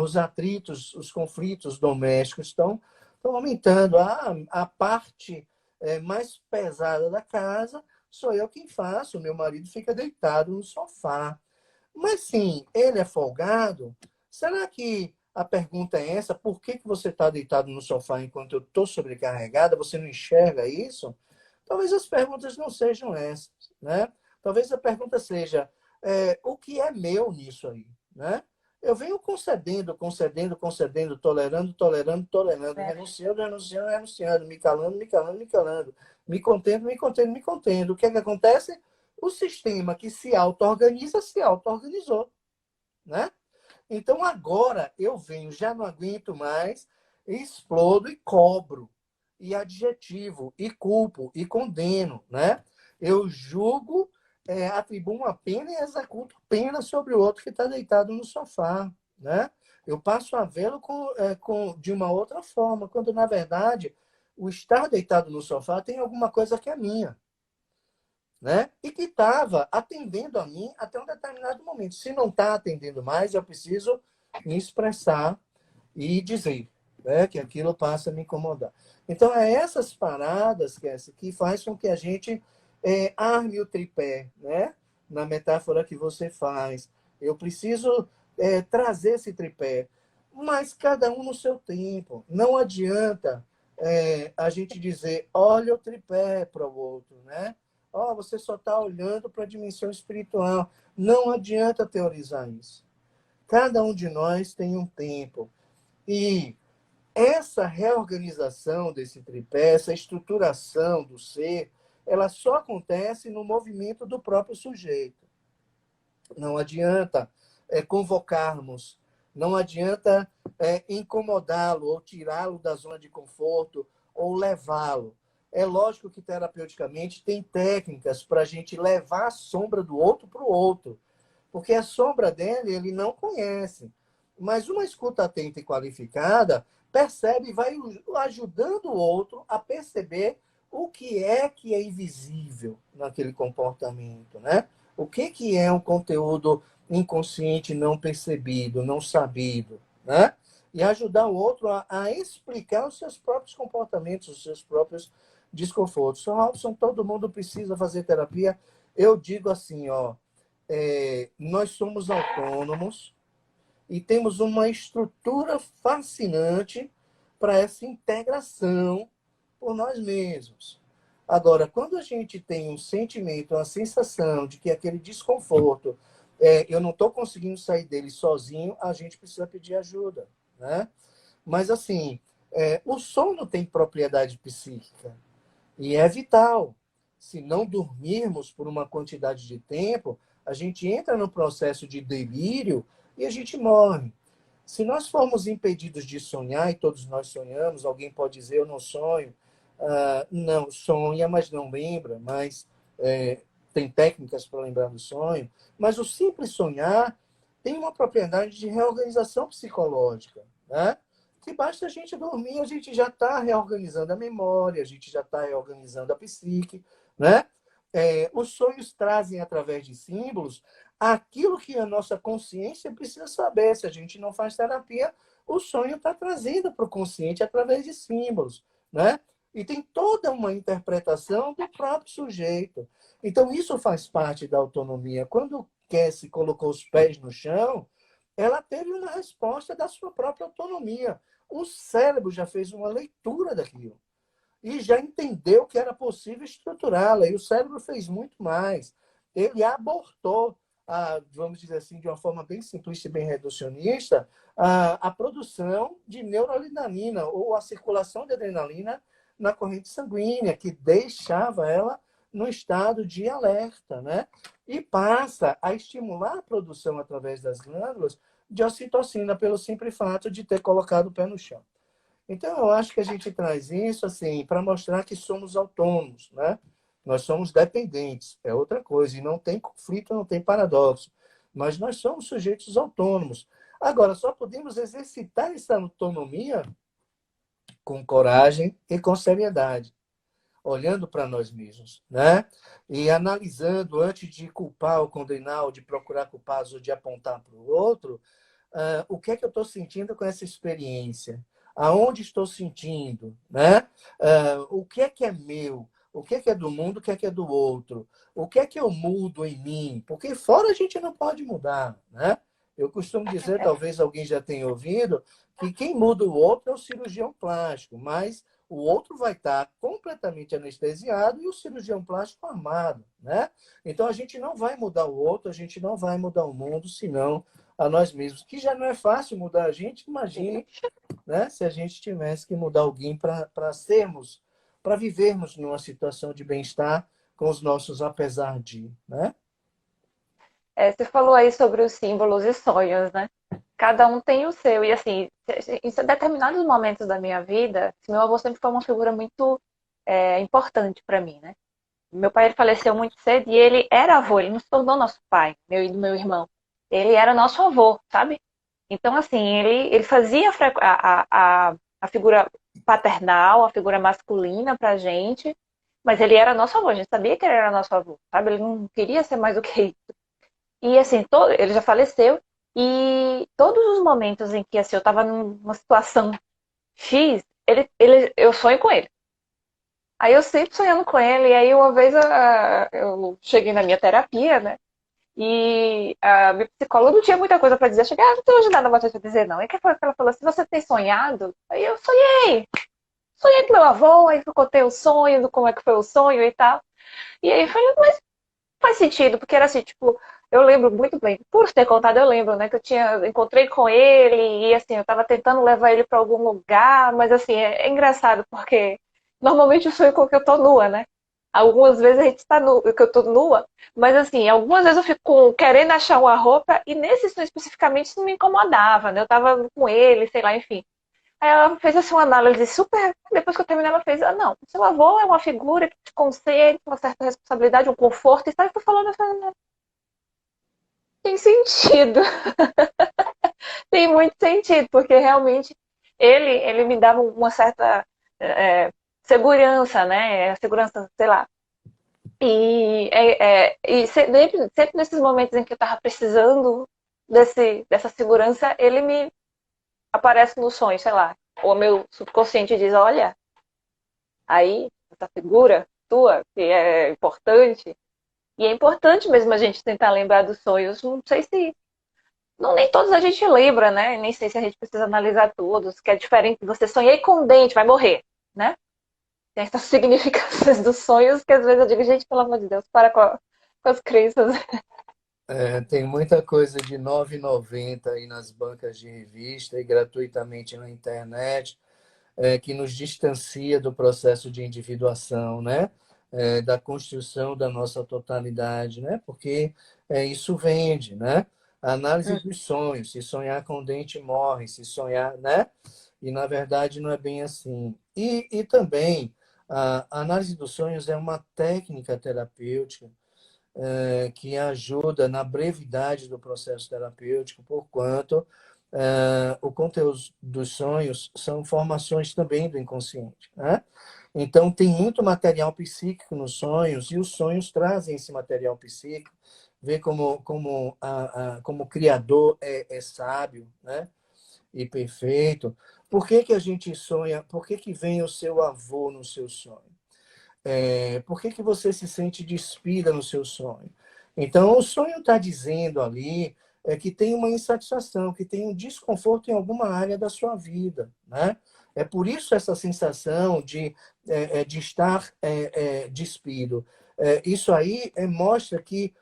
Os atritos, os conflitos domésticos estão aumentando. A parte mais pesada da casa sou eu quem faço, o meu marido fica deitado no sofá. Mas sim, ele é folgado? Será que a pergunta é essa? Por que você está deitado no sofá enquanto eu estou sobrecarregada? Você não enxerga isso? Talvez as perguntas não sejam essas, né? Talvez a pergunta seja, o que é meu nisso aí, né? Eu venho concedendo, concedendo, concedendo, tolerando, tolerando, tolerando, renunciando, renunciando, renunciando, me calando, me calando, me calando, me contendo, me contendo, me contendo. O que é que acontece? O sistema que se auto-organizou, né? Então agora eu venho, já não aguento mais, explodo e cobro, e adjetivo, e culpo, e condeno, né? Eu julgo, atribuo uma pena e executo pena sobre o outro que está deitado no sofá, né? Eu passo a vê-lo de uma outra forma, quando na verdade o estar deitado no sofá tem alguma coisa que é minha, né? E que estava atendendo a mim até um determinado momento. Se não está atendendo mais, eu preciso me expressar e dizer, né, que aquilo passa a me incomodar. Então, é essas paradas, Kessia, que faz com que a gente arme o tripé, né? Na metáfora que você faz. Eu preciso trazer esse tripé, mas cada um no seu tempo. Não adianta a gente dizer, olha o tripé para o outro, né? Ó, você só está olhando para a dimensão espiritual. Não adianta teorizar isso. Cada um de nós tem um tempo. E essa reorganização desse tripé, essa estruturação do ser, ela só acontece no movimento do próprio sujeito. Não adianta convocarmos, não adianta incomodá-lo ou tirá-lo da zona de conforto ou levá-lo. É lógico que terapeuticamente tem técnicas para a gente levar a sombra do outro para o outro, porque a sombra dele ele não conhece. Mas uma escuta atenta e qualificada percebe e vai ajudando o outro a perceber o que é invisível naquele comportamento, né? O que é um conteúdo inconsciente não percebido, não sabido, né? E ajudar o outro a explicar os seus próprios comportamentos, os seus próprios desconfortos. Robson, todo mundo precisa fazer terapia. Eu digo assim, ó, nós somos autônomos e temos uma estrutura fascinante para essa integração por nós mesmos. Agora, quando a gente tem um sentimento, uma sensação de que aquele desconforto, eu não estou conseguindo sair dele sozinho, a gente precisa pedir ajuda, né? Mas, assim, o sono tem propriedade psíquica e é vital. Se não dormirmos por uma quantidade de tempo, a gente entra no processo de delírio e a gente morre. Se nós formos impedidos de sonhar, e todos nós sonhamos, alguém pode dizer, eu não sonho. Não, sonha, mas não lembra, mas tem técnicas para lembrar do sonho. Mas o simples sonhar tem uma propriedade de reorganização psicológica, né? Que basta a gente dormir, a gente já está reorganizando a memória, a gente já está reorganizando a psique, né? Os sonhos trazem, através de símbolos, aquilo que a nossa consciência precisa saber. Se a gente não faz terapia, o sonho está trazendo para o consciente através de símbolos, né? E tem toda uma interpretação do próprio sujeito. Então, isso faz parte da autonomia. Quando Cassie colocou os pés no chão, ela teve uma resposta da sua própria autonomia. O cérebro já fez uma leitura daquilo e já entendeu que era possível estruturá-la. E o cérebro fez muito mais. Ele abortou vamos dizer assim, de uma forma bem simplista e bem reducionista, a produção de neuroadrenalina ou a circulação de adrenalina na corrente sanguínea, que deixava ela no estado de alerta, né? E passa a estimular a produção através das glândulas de ocitocina pelo simples fato de ter colocado o pé no chão. Então, eu acho que a gente traz isso assim para mostrar que somos autônomos, né? Nós somos dependentes, é outra coisa, e não tem conflito, não tem paradoxo. Mas nós somos sujeitos autônomos. Agora, só podemos exercitar essa autonomia com coragem e com seriedade, olhando para nós mesmos, né? E analisando, antes de culpar ou condenar, ou de procurar culpados, ou de apontar para o outro, o que é que eu estou sentindo com essa experiência? Aonde estou sentindo? Né? O que é meu? O que é do mundo? O que é do outro? O que é que eu mudo em mim? Porque fora a gente não pode mudar. Né? Eu costumo dizer, talvez alguém já tenha ouvido, que quem muda o outro é o cirurgião plástico, mas o outro vai estar completamente anestesiado e o cirurgião plástico armado. Né? Então a gente não vai mudar o outro, a gente não vai mudar o mundo, senão a nós mesmos. Que já não é fácil mudar a gente, imagine, né, se a gente tivesse que mudar alguém para sermos, para vivermos numa situação de bem-estar com os nossos apesar de, né? Você falou aí sobre os símbolos e sonhos, né? Cada um tem o seu. E assim, em determinados momentos da minha vida, meu avô sempre foi uma figura muito importante para mim, né? Meu pai ele faleceu muito cedo e ele era avô, ele não se tornou nosso pai, meu e do meu irmão. Ele era nosso avô, sabe? Então, assim, ele fazia a figura paternal, a figura masculina pra gente, mas ele era nosso avô, a gente sabia que ele era nosso avô, sabe? Ele não queria ser mais do que isso. E, assim, ele já faleceu, e todos os momentos em que, assim, eu tava numa situação X, eu sonho com ele. Aí eu sempre sonhando com ele, e aí uma vez eu cheguei na minha terapia, né? E a minha psicóloga não tinha muita coisa para dizer. Eu cheguei, não tenho hoje nada mais para dizer, não. E que foi que ela falou assim: você tem sonhado? Aí eu sonhei. Sonhei com meu avô, aí eu contei o sonho, do como é que foi o sonho e tal. E aí eu falei, mas faz sentido, porque era assim, tipo, eu lembro muito bem, por ter contado, eu lembro, né, que encontrei com ele e assim, eu tava tentando levar ele para algum lugar, mas assim, é engraçado, porque normalmente eu sonho com que eu tô nua, né? Algumas vezes a gente tá que eu tô nua, mas assim, algumas vezes eu fico querendo achar uma roupa e nesse sonho especificamente isso não me incomodava, né? Eu tava com ele, sei lá, enfim. Aí ela fez assim uma análise super. Depois que eu terminei, ela fez: não, seu avô é uma figura que te concede uma certa responsabilidade, um conforto, e sabe, eu tô falando, eu falei, "Não, tem sentido, tem muito sentido, porque realmente ele me dava uma certa segurança, né? Segurança, sei lá. E sempre nesses momentos em que eu tava precisando dessa segurança, ele me aparece no sonho, sei lá. O meu subconsciente diz: olha, aí, essa figura tua, que é importante, e é importante mesmo a gente tentar lembrar dos sonhos. Não sei se. Não, nem todos a gente lembra, né? Nem sei se a gente precisa analisar todos, que é diferente. Você sonhei com um dente, vai morrer, né? Tem essas significâncias dos sonhos que às vezes eu digo, gente, pelo amor de Deus, para com as crenças. Tem muita coisa de R$ 9,90 aí nas bancas de revista e gratuitamente na internet, que nos distancia do processo de individuação, né? Da construção da nossa totalidade, né? Porque isso vende, né? A análise dos sonhos, se sonhar com o dente morre, se sonhar, né? E na verdade não é bem assim. E também a análise dos sonhos é uma técnica terapêutica que ajuda na brevidade do processo terapêutico, porquanto o conteúdo dos sonhos são formações também do inconsciente, né? Então, tem muito material psíquico nos sonhos, e os sonhos trazem esse material psíquico, vê como o Criador é sábio, né? E perfeito. Por que que a gente sonha? Por que que vem o seu avô no seu sonho? Por que que você se sente despida no seu sonho? Então, o sonho está dizendo ali que tem uma insatisfação, que tem um desconforto em alguma área da sua vida, né? É por isso essa sensação de estar despido. Isso aí mostra que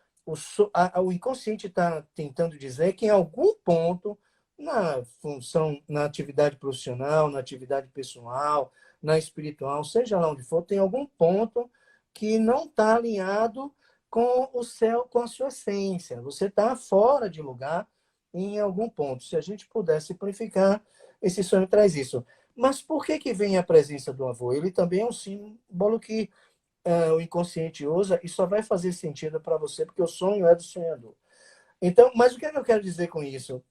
o inconsciente está tentando dizer que em algum ponto, na função, na atividade profissional, na atividade pessoal, na espiritual, seja lá onde for, tem algum ponto que não está alinhado com o céu, com a sua essência. Você está fora de lugar em algum ponto. Se a gente puder simplificar, esse sonho traz isso. Mas por que que vem a presença do avô? Ele também é um símbolo que o inconsciente usa e só vai fazer sentido para você, porque o sonho é do sonhador. Então, mas o que é que eu quero dizer com isso?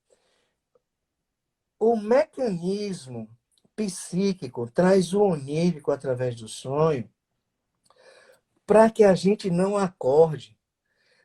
O mecanismo psíquico traz o onírico através do sonho para que a gente não acorde.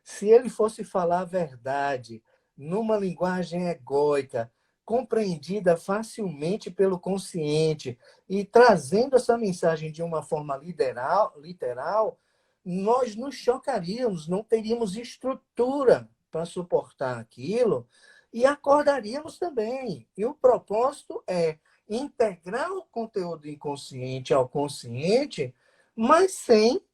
Se ele fosse falar a verdade numa linguagem egóica, compreendida facilmente pelo consciente e trazendo essa mensagem de uma forma literal, nós nos chocaríamos, não teríamos estrutura para suportar aquilo e acordaríamos também. E o propósito é integrar o conteúdo inconsciente ao consciente, mas sem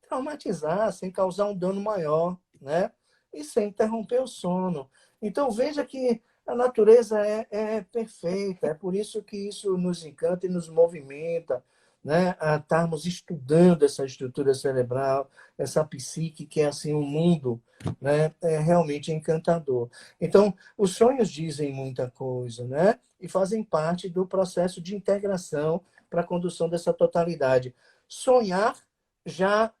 traumatizar, sem causar um dano maior, né? E sem interromper o sono. Então, veja que a natureza é perfeita, é por isso que isso nos encanta e nos movimenta, né? A estarmos estudando essa estrutura cerebral, essa psique, que é assim um mundo, né? É realmente encantador. Então, os sonhos dizem muita coisa, né? E fazem parte do processo de integração para a condução dessa totalidade. Sonhar já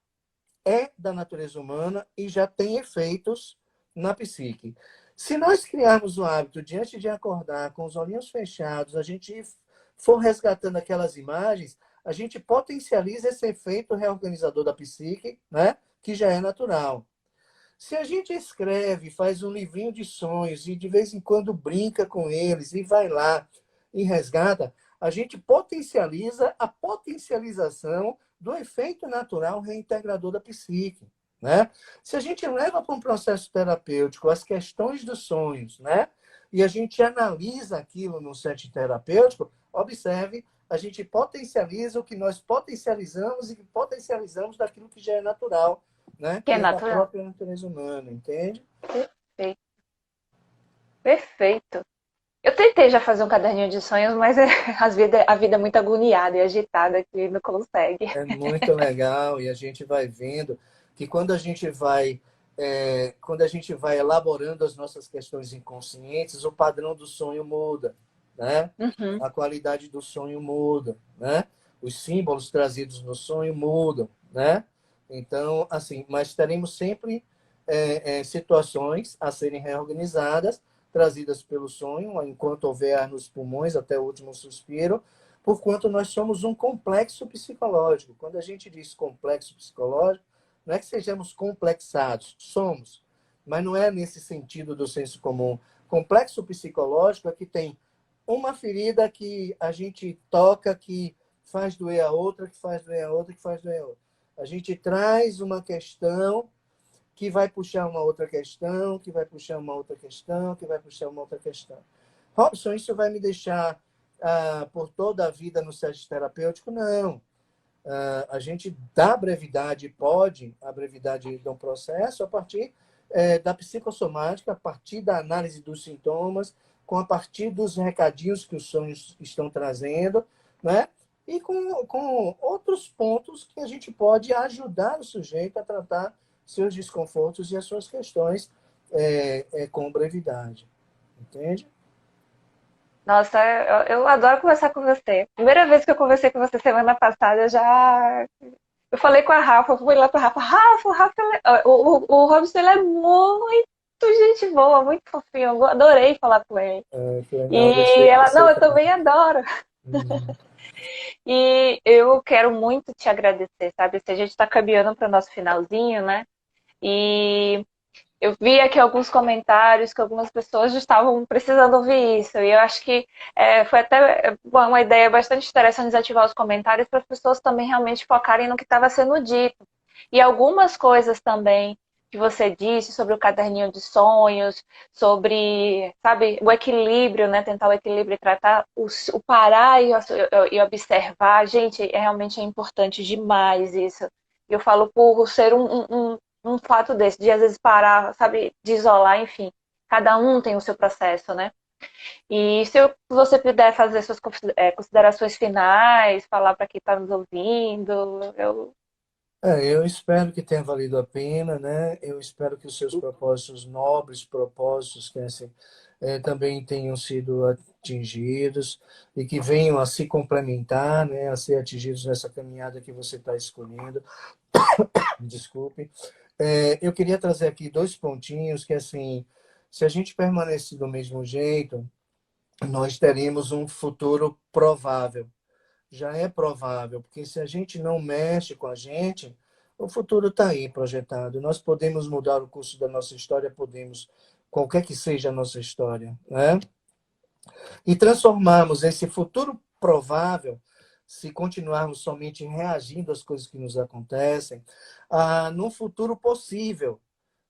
é da natureza humana e já tem efeitos na psique. Se nós criarmos o hábito de, antes de acordar, com os olhinhos fechados, a gente for resgatando aquelas imagens, a gente potencializa esse efeito reorganizador da psique, né? Que já é natural. Se a gente escreve, faz um livrinho de sonhos e de vez em quando brinca com eles e vai lá e resgata, a gente potencializa a potencialização do efeito natural reintegrador da psique, né? Se a gente leva para um processo terapêutico as questões dos sonhos, né? E a gente analisa aquilo no set terapêutico, observe, a gente potencializa o que nós potencializamos e que potencializamos daquilo que já é natural, né? Que é Que é da natural. própria natureza humana, entende? Perfeito. Perfeito. Eu tentei já fazer um caderninho de sonhos, mas a vida é muito agoniada e agitada que não consegue. É muito legal e a gente vai vendo que quando a gente vai elaborando as nossas questões inconscientes, o padrão do sonho muda, né? Uhum. A qualidade do sonho muda, né? Os símbolos trazidos no sonho mudam, né? Então, assim, mas teremos sempre situações a serem reorganizadas, trazidas pelo sonho, enquanto houver ar nos pulmões, até o último suspiro, porquanto nós somos um complexo psicológico. Quando a gente diz complexo psicológico, não é que sejamos complexados, somos, mas não é nesse sentido do senso comum. Complexo psicológico é que tem uma ferida que a gente toca, que faz doer a outra, que faz doer a outra, que faz doer a outra. A gente traz uma questão que vai puxar uma outra questão, que vai puxar uma outra questão, que vai puxar uma outra questão. Robson, isso vai me deixar por toda a vida no set terapêutico? Não. A gente dá brevidade, pode a brevidade de um processo a partir da psicossomática, a partir da análise dos sintomas, a partir dos recadinhos que os sonhos estão trazendo, né? E com outros pontos que a gente pode ajudar o sujeito a tratar seus desconfortos e as suas questões com brevidade. Entende? Nossa, eu adoro conversar com você. Primeira vez que eu conversei com você semana passada, eu falei com a Rafa, eu fui lá para o Rafa, o Robson, ele é muito gente boa, muito fofinho, eu adorei falar com ele. Que legal, E gostei de ela, você não, eu também. também adoro. E eu quero muito te agradecer, sabe? Se a gente está caminhando para o nosso finalzinho, né? E eu vi aqui alguns comentários que algumas pessoas já estavam precisando ouvir isso. E eu acho que foi até uma ideia bastante interessante desativar os comentários para as pessoas também realmente focarem no que estava sendo dito. E algumas coisas também que você disse sobre o caderninho de sonhos, sobre, sabe, o equilíbrio, né? Tentar o equilíbrio e tratar o parar e observar. Gente, realmente é importante demais isso. Eu falo por ser num fato desse, de às vezes parar, sabe, de isolar, enfim. Cada um tem o seu processo, né? E se você puder fazer suas considerações finais, falar para quem está nos ouvindo, eu. Eu espero que tenha valido a pena, né? Eu espero que os seus propósitos, nobres propósitos, Cassie, também tenham sido atingidos e que venham a se complementar, né? A ser atingidos nessa caminhada que você está escolhendo. Desculpe. Eu queria trazer aqui dois pontinhos que, assim, se a gente permanecer do mesmo jeito, nós teremos um futuro provável. Já é provável, porque se a gente não mexe com a gente, o futuro está aí projetado. Nós podemos mudar o curso da nossa história, podemos, qualquer que seja a nossa história, né? E transformarmos esse futuro provável, se continuarmos somente reagindo às coisas que nos acontecem, num futuro possível,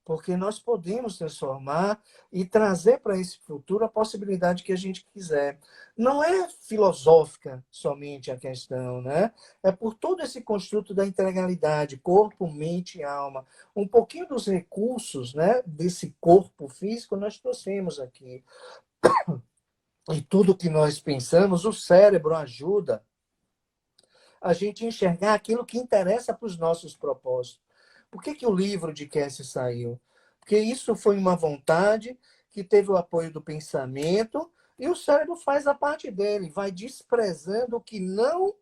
porque nós podemos transformar e trazer para esse futuro a possibilidade que a gente quiser. Não é filosófica somente a questão, né? É por todo esse construto da integralidade, corpo, mente e alma. Um pouquinho dos recursos, né, desse corpo físico nós trouxemos aqui. E tudo que nós pensamos, o cérebro ajuda a gente enxergar aquilo que interessa para os nossos propósitos. Por que o livro de Cassie saiu? Porque isso foi uma vontade que teve o apoio do pensamento e o cérebro faz a parte dele, vai desprezando o que não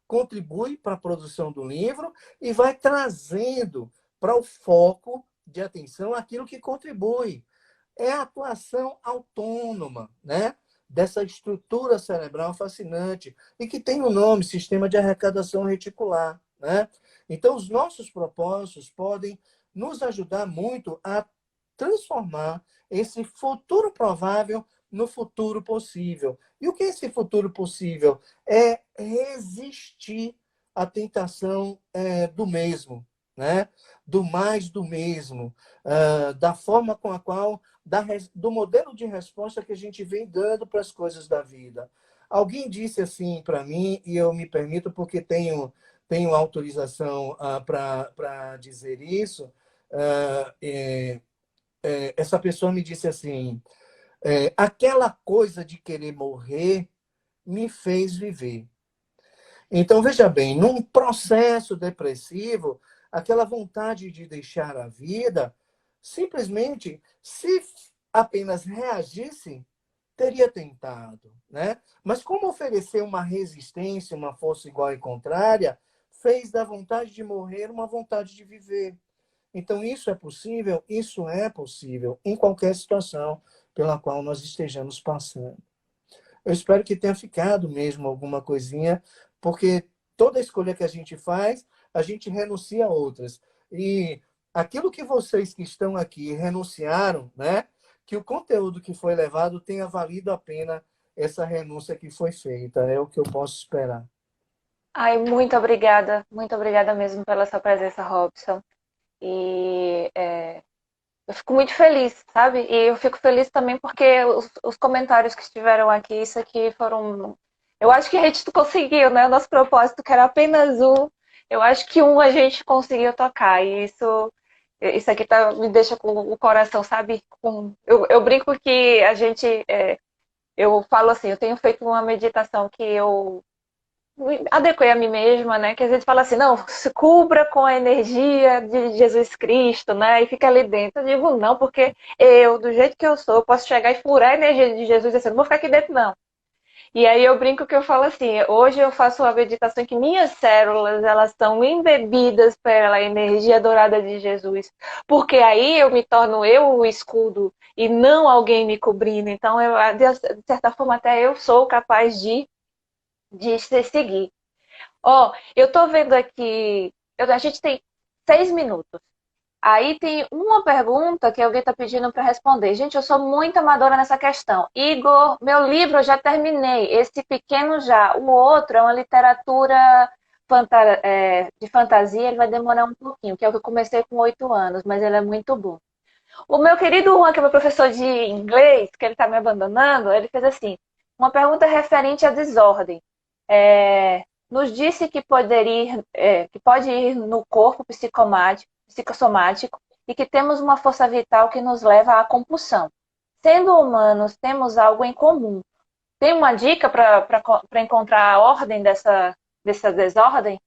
contribui para a produção do livro e vai trazendo para o foco de atenção aquilo que contribui. É a atuação autônoma, né? Dessa estrutura cerebral fascinante e que tem o nome Sistema de Arrecadação Reticular, né? Então, os nossos propósitos podem nos ajudar muito a transformar esse futuro provável no futuro possível. E o que é esse futuro possível? É resistir à tentação do mesmo, né? Do mais do mesmo, da forma com a qual, do modelo de resposta que a gente vem dando para as coisas da vida. Alguém disse assim para mim, e eu me permito porque tenho autorização para dizer isso, essa pessoa me disse assim, aquela coisa de querer morrer me fez viver. Então, veja bem, num processo depressivo, aquela vontade de deixar a vida, simplesmente, se apenas reagisse, teria tentado, né? Mas como oferecer uma resistência, uma força igual e contrária, fez da vontade de morrer uma vontade de viver. Então, isso é possível em qualquer situação pela qual nós estejamos passando. Eu espero que tenha ficado mesmo alguma coisinha, porque toda escolha que a gente faz, a gente renuncia a outras. E aquilo que vocês que estão aqui renunciaram, né? Que o conteúdo que foi levado tenha valido a pena essa renúncia que foi feita. É o que eu posso esperar. Ai, muito obrigada mesmo pela sua presença, Robson. E eu fico muito feliz, sabe? E eu fico feliz também porque os comentários que estiveram aqui, isso aqui foram. Eu acho que a gente conseguiu, né? O nosso propósito, que era apenas um, eu acho que um a gente conseguiu tocar. E isso aqui me deixa com o coração, sabe? Eu brinco que a gente. Eu falo assim, eu tenho feito uma meditação que eu adequei a mim mesma, né? Que a gente fala assim, não, se cubra com a energia de Jesus Cristo, né? E fica ali dentro. Eu digo, não, porque eu, do jeito que eu sou, eu posso chegar e furar a energia de Jesus e assim, não vou ficar aqui dentro, não. E aí eu brinco que eu falo assim, hoje eu faço uma meditação que minhas células, elas estão embebidas pela energia dourada de Jesus. Porque aí eu me torno eu o escudo e não alguém me cobrindo. Então, de certa forma, até eu sou capaz de se seguir. Ó, eu tô vendo aqui, a gente tem 6 minutos. Aí tem uma pergunta que alguém está pedindo para responder. Gente, eu sou muito amadora nessa questão. Igor, meu livro eu já terminei. Esse pequeno já. O outro é uma literatura de fantasia. Ele vai demorar um pouquinho, que é o que eu comecei com 8 anos, mas ele é muito bom. O meu querido Juan, que é meu professor de inglês, que ele está me abandonando, ele fez assim, uma pergunta referente à desordem. Nos disse que pode ir no corpo psicossomático e que temos uma força vital que nos leva à compulsão. Sendo humanos, temos algo em comum. Tem uma dica para encontrar a ordem dessa desordem?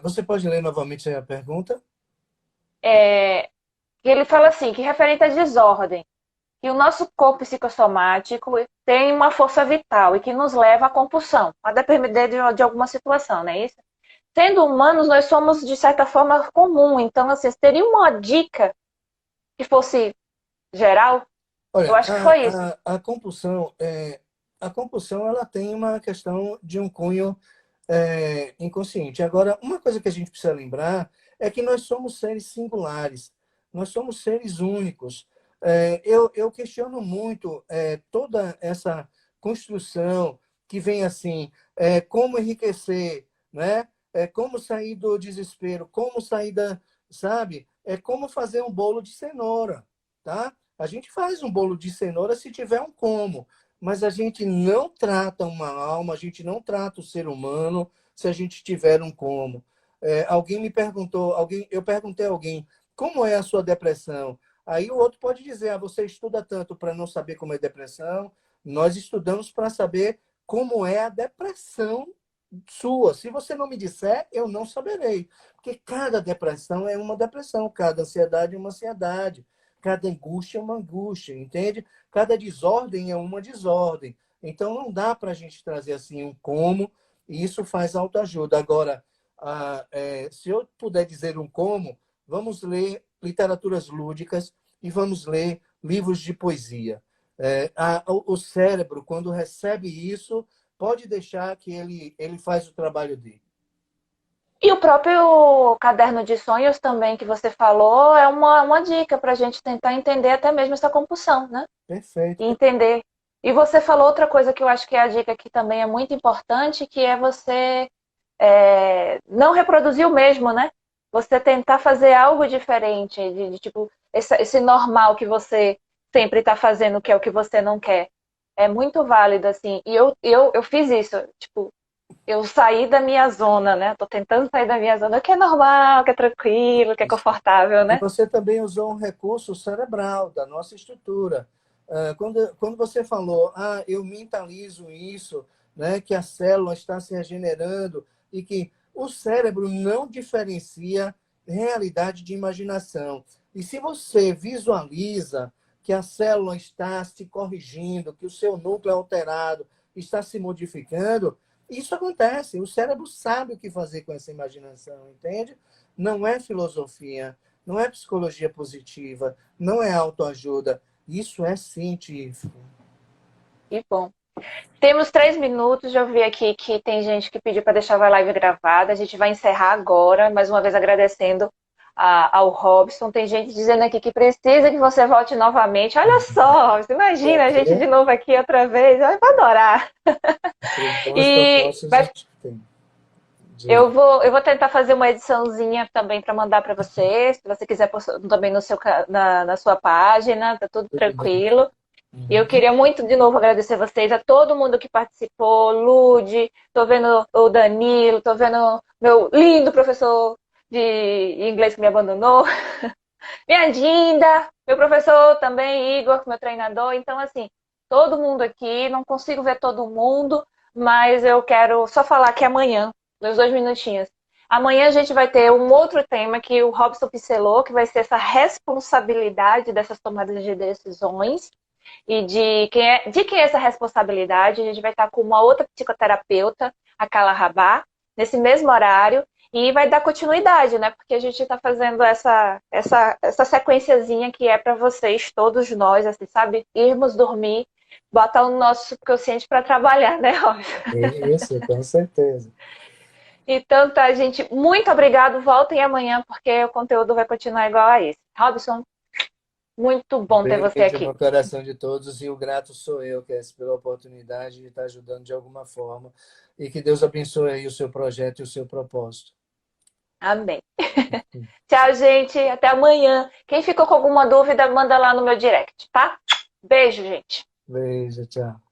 Você pode ler novamente a pergunta? É, ele fala assim, que referente à desordem, que o nosso corpo psicossomático tem uma força vital e que nos leva à compulsão, a depender de alguma situação, não é isso? Sendo humanos, nós somos, de certa forma, comum. Então, assim, teria uma dica que fosse geral? Eu Olha, acho que foi isso. a compulsão ela tem uma questão de um cunho inconsciente. Agora, uma coisa que a gente precisa lembrar é que nós somos seres singulares, nós somos seres únicos. Eu questiono muito toda essa construção que vem assim, como enriquecer, né? Como sair do desespero, como sair da, sabe? É como fazer um bolo de cenoura, tá? A gente faz um bolo de cenoura se tiver um como, mas a gente não trata uma alma, a gente não trata o ser humano se a gente tiver um como. Alguém me perguntou, eu perguntei a alguém, como é a sua depressão? Aí o outro pode dizer, você estuda tanto para não saber como é depressão, nós estudamos para saber como é a depressão sua. Se você não me disser, eu não saberei. Porque cada depressão é uma depressão, cada ansiedade é uma ansiedade, cada angústia é uma angústia, entende? Cada desordem é uma desordem. Então não dá para a gente trazer assim um como, e isso faz autoajuda. Agora, se eu puder dizer um como, vamos ler literaturas lúdicas e vamos ler livros de poesia. O cérebro, quando recebe isso, pode deixar que ele faz o trabalho dele. E o próprio caderno de sonhos também que você falou é uma dica para a gente tentar entender até mesmo essa compulsão, né? Perfeito. E entender. E você falou outra coisa que eu acho que é a dica que também é muito importante, que é você não reproduzir o mesmo, né? Você tentar fazer algo diferente, de tipo, esse normal que você sempre está fazendo, que é o que você não quer. É muito válido, assim. E eu fiz isso, tipo, eu saí da minha zona, né? Tô tentando sair da minha zona, que é normal, que é tranquilo, que é confortável, E né? você também usou um recurso cerebral da nossa estrutura. Quando você falou, eu mentalizo isso, né, que a célula está se regenerando e que o cérebro não diferencia realidade de imaginação. E se você visualiza que a célula está se corrigindo, que o seu núcleo é alterado, está se modificando, isso acontece. O cérebro sabe o que fazer com essa imaginação, entende? Não é filosofia, não é psicologia positiva, não é autoajuda. Isso é científico. E bom. Temos 3 minutos, já vi aqui que tem gente que pediu para deixar a live gravada. A gente vai encerrar agora, mais uma vez agradecendo ao Robson. Tem gente dizendo aqui que precisa que você volte novamente. Olha só, Robson, imagina a gente de novo aqui outra vez. Eu vou adorar. Bons E propósitos a gente tem. eu vou tentar fazer uma ediçãozinha também para mandar para você. Se você quiser também na sua página, tá tudo Tudo bem. tranquilo. E eu queria muito, de novo, agradecer vocês, a todo mundo que participou, Lude, tô vendo o Danilo, tô vendo meu lindo professor de inglês que me abandonou, minha Dinda, meu professor também, Igor, meu treinador. Então, assim, todo mundo aqui, não consigo ver todo mundo, mas eu quero só falar que amanhã, nos 2 minutinhos, amanhã a gente vai ter um outro tema que o Robson pincelou, que vai ser essa responsabilidade dessas tomadas de decisões. E de quem é essa responsabilidade? A gente vai estar com uma outra psicoterapeuta, a Carla Rabá, nesse mesmo horário, e vai dar continuidade, né? Porque a gente está fazendo essa sequenciazinha que é para vocês, todos nós, assim, sabe? Irmos dormir, botar o nosso subconsciente para trabalhar, né, Robson? Isso, com certeza. Então tá, gente. Muito obrigado. Voltem amanhã, porque o conteúdo vai continuar igual a esse. Robson, muito bom ter você Beijo aqui. no coração de todos e o grato sou eu, Cass, pela oportunidade de estar ajudando de alguma forma. E que Deus abençoe aí o seu projeto e o seu propósito. Amém. Tchau, gente. Até amanhã. Quem ficou com alguma dúvida, manda lá no meu direct, tá? Beijo, gente. Beijo, tchau.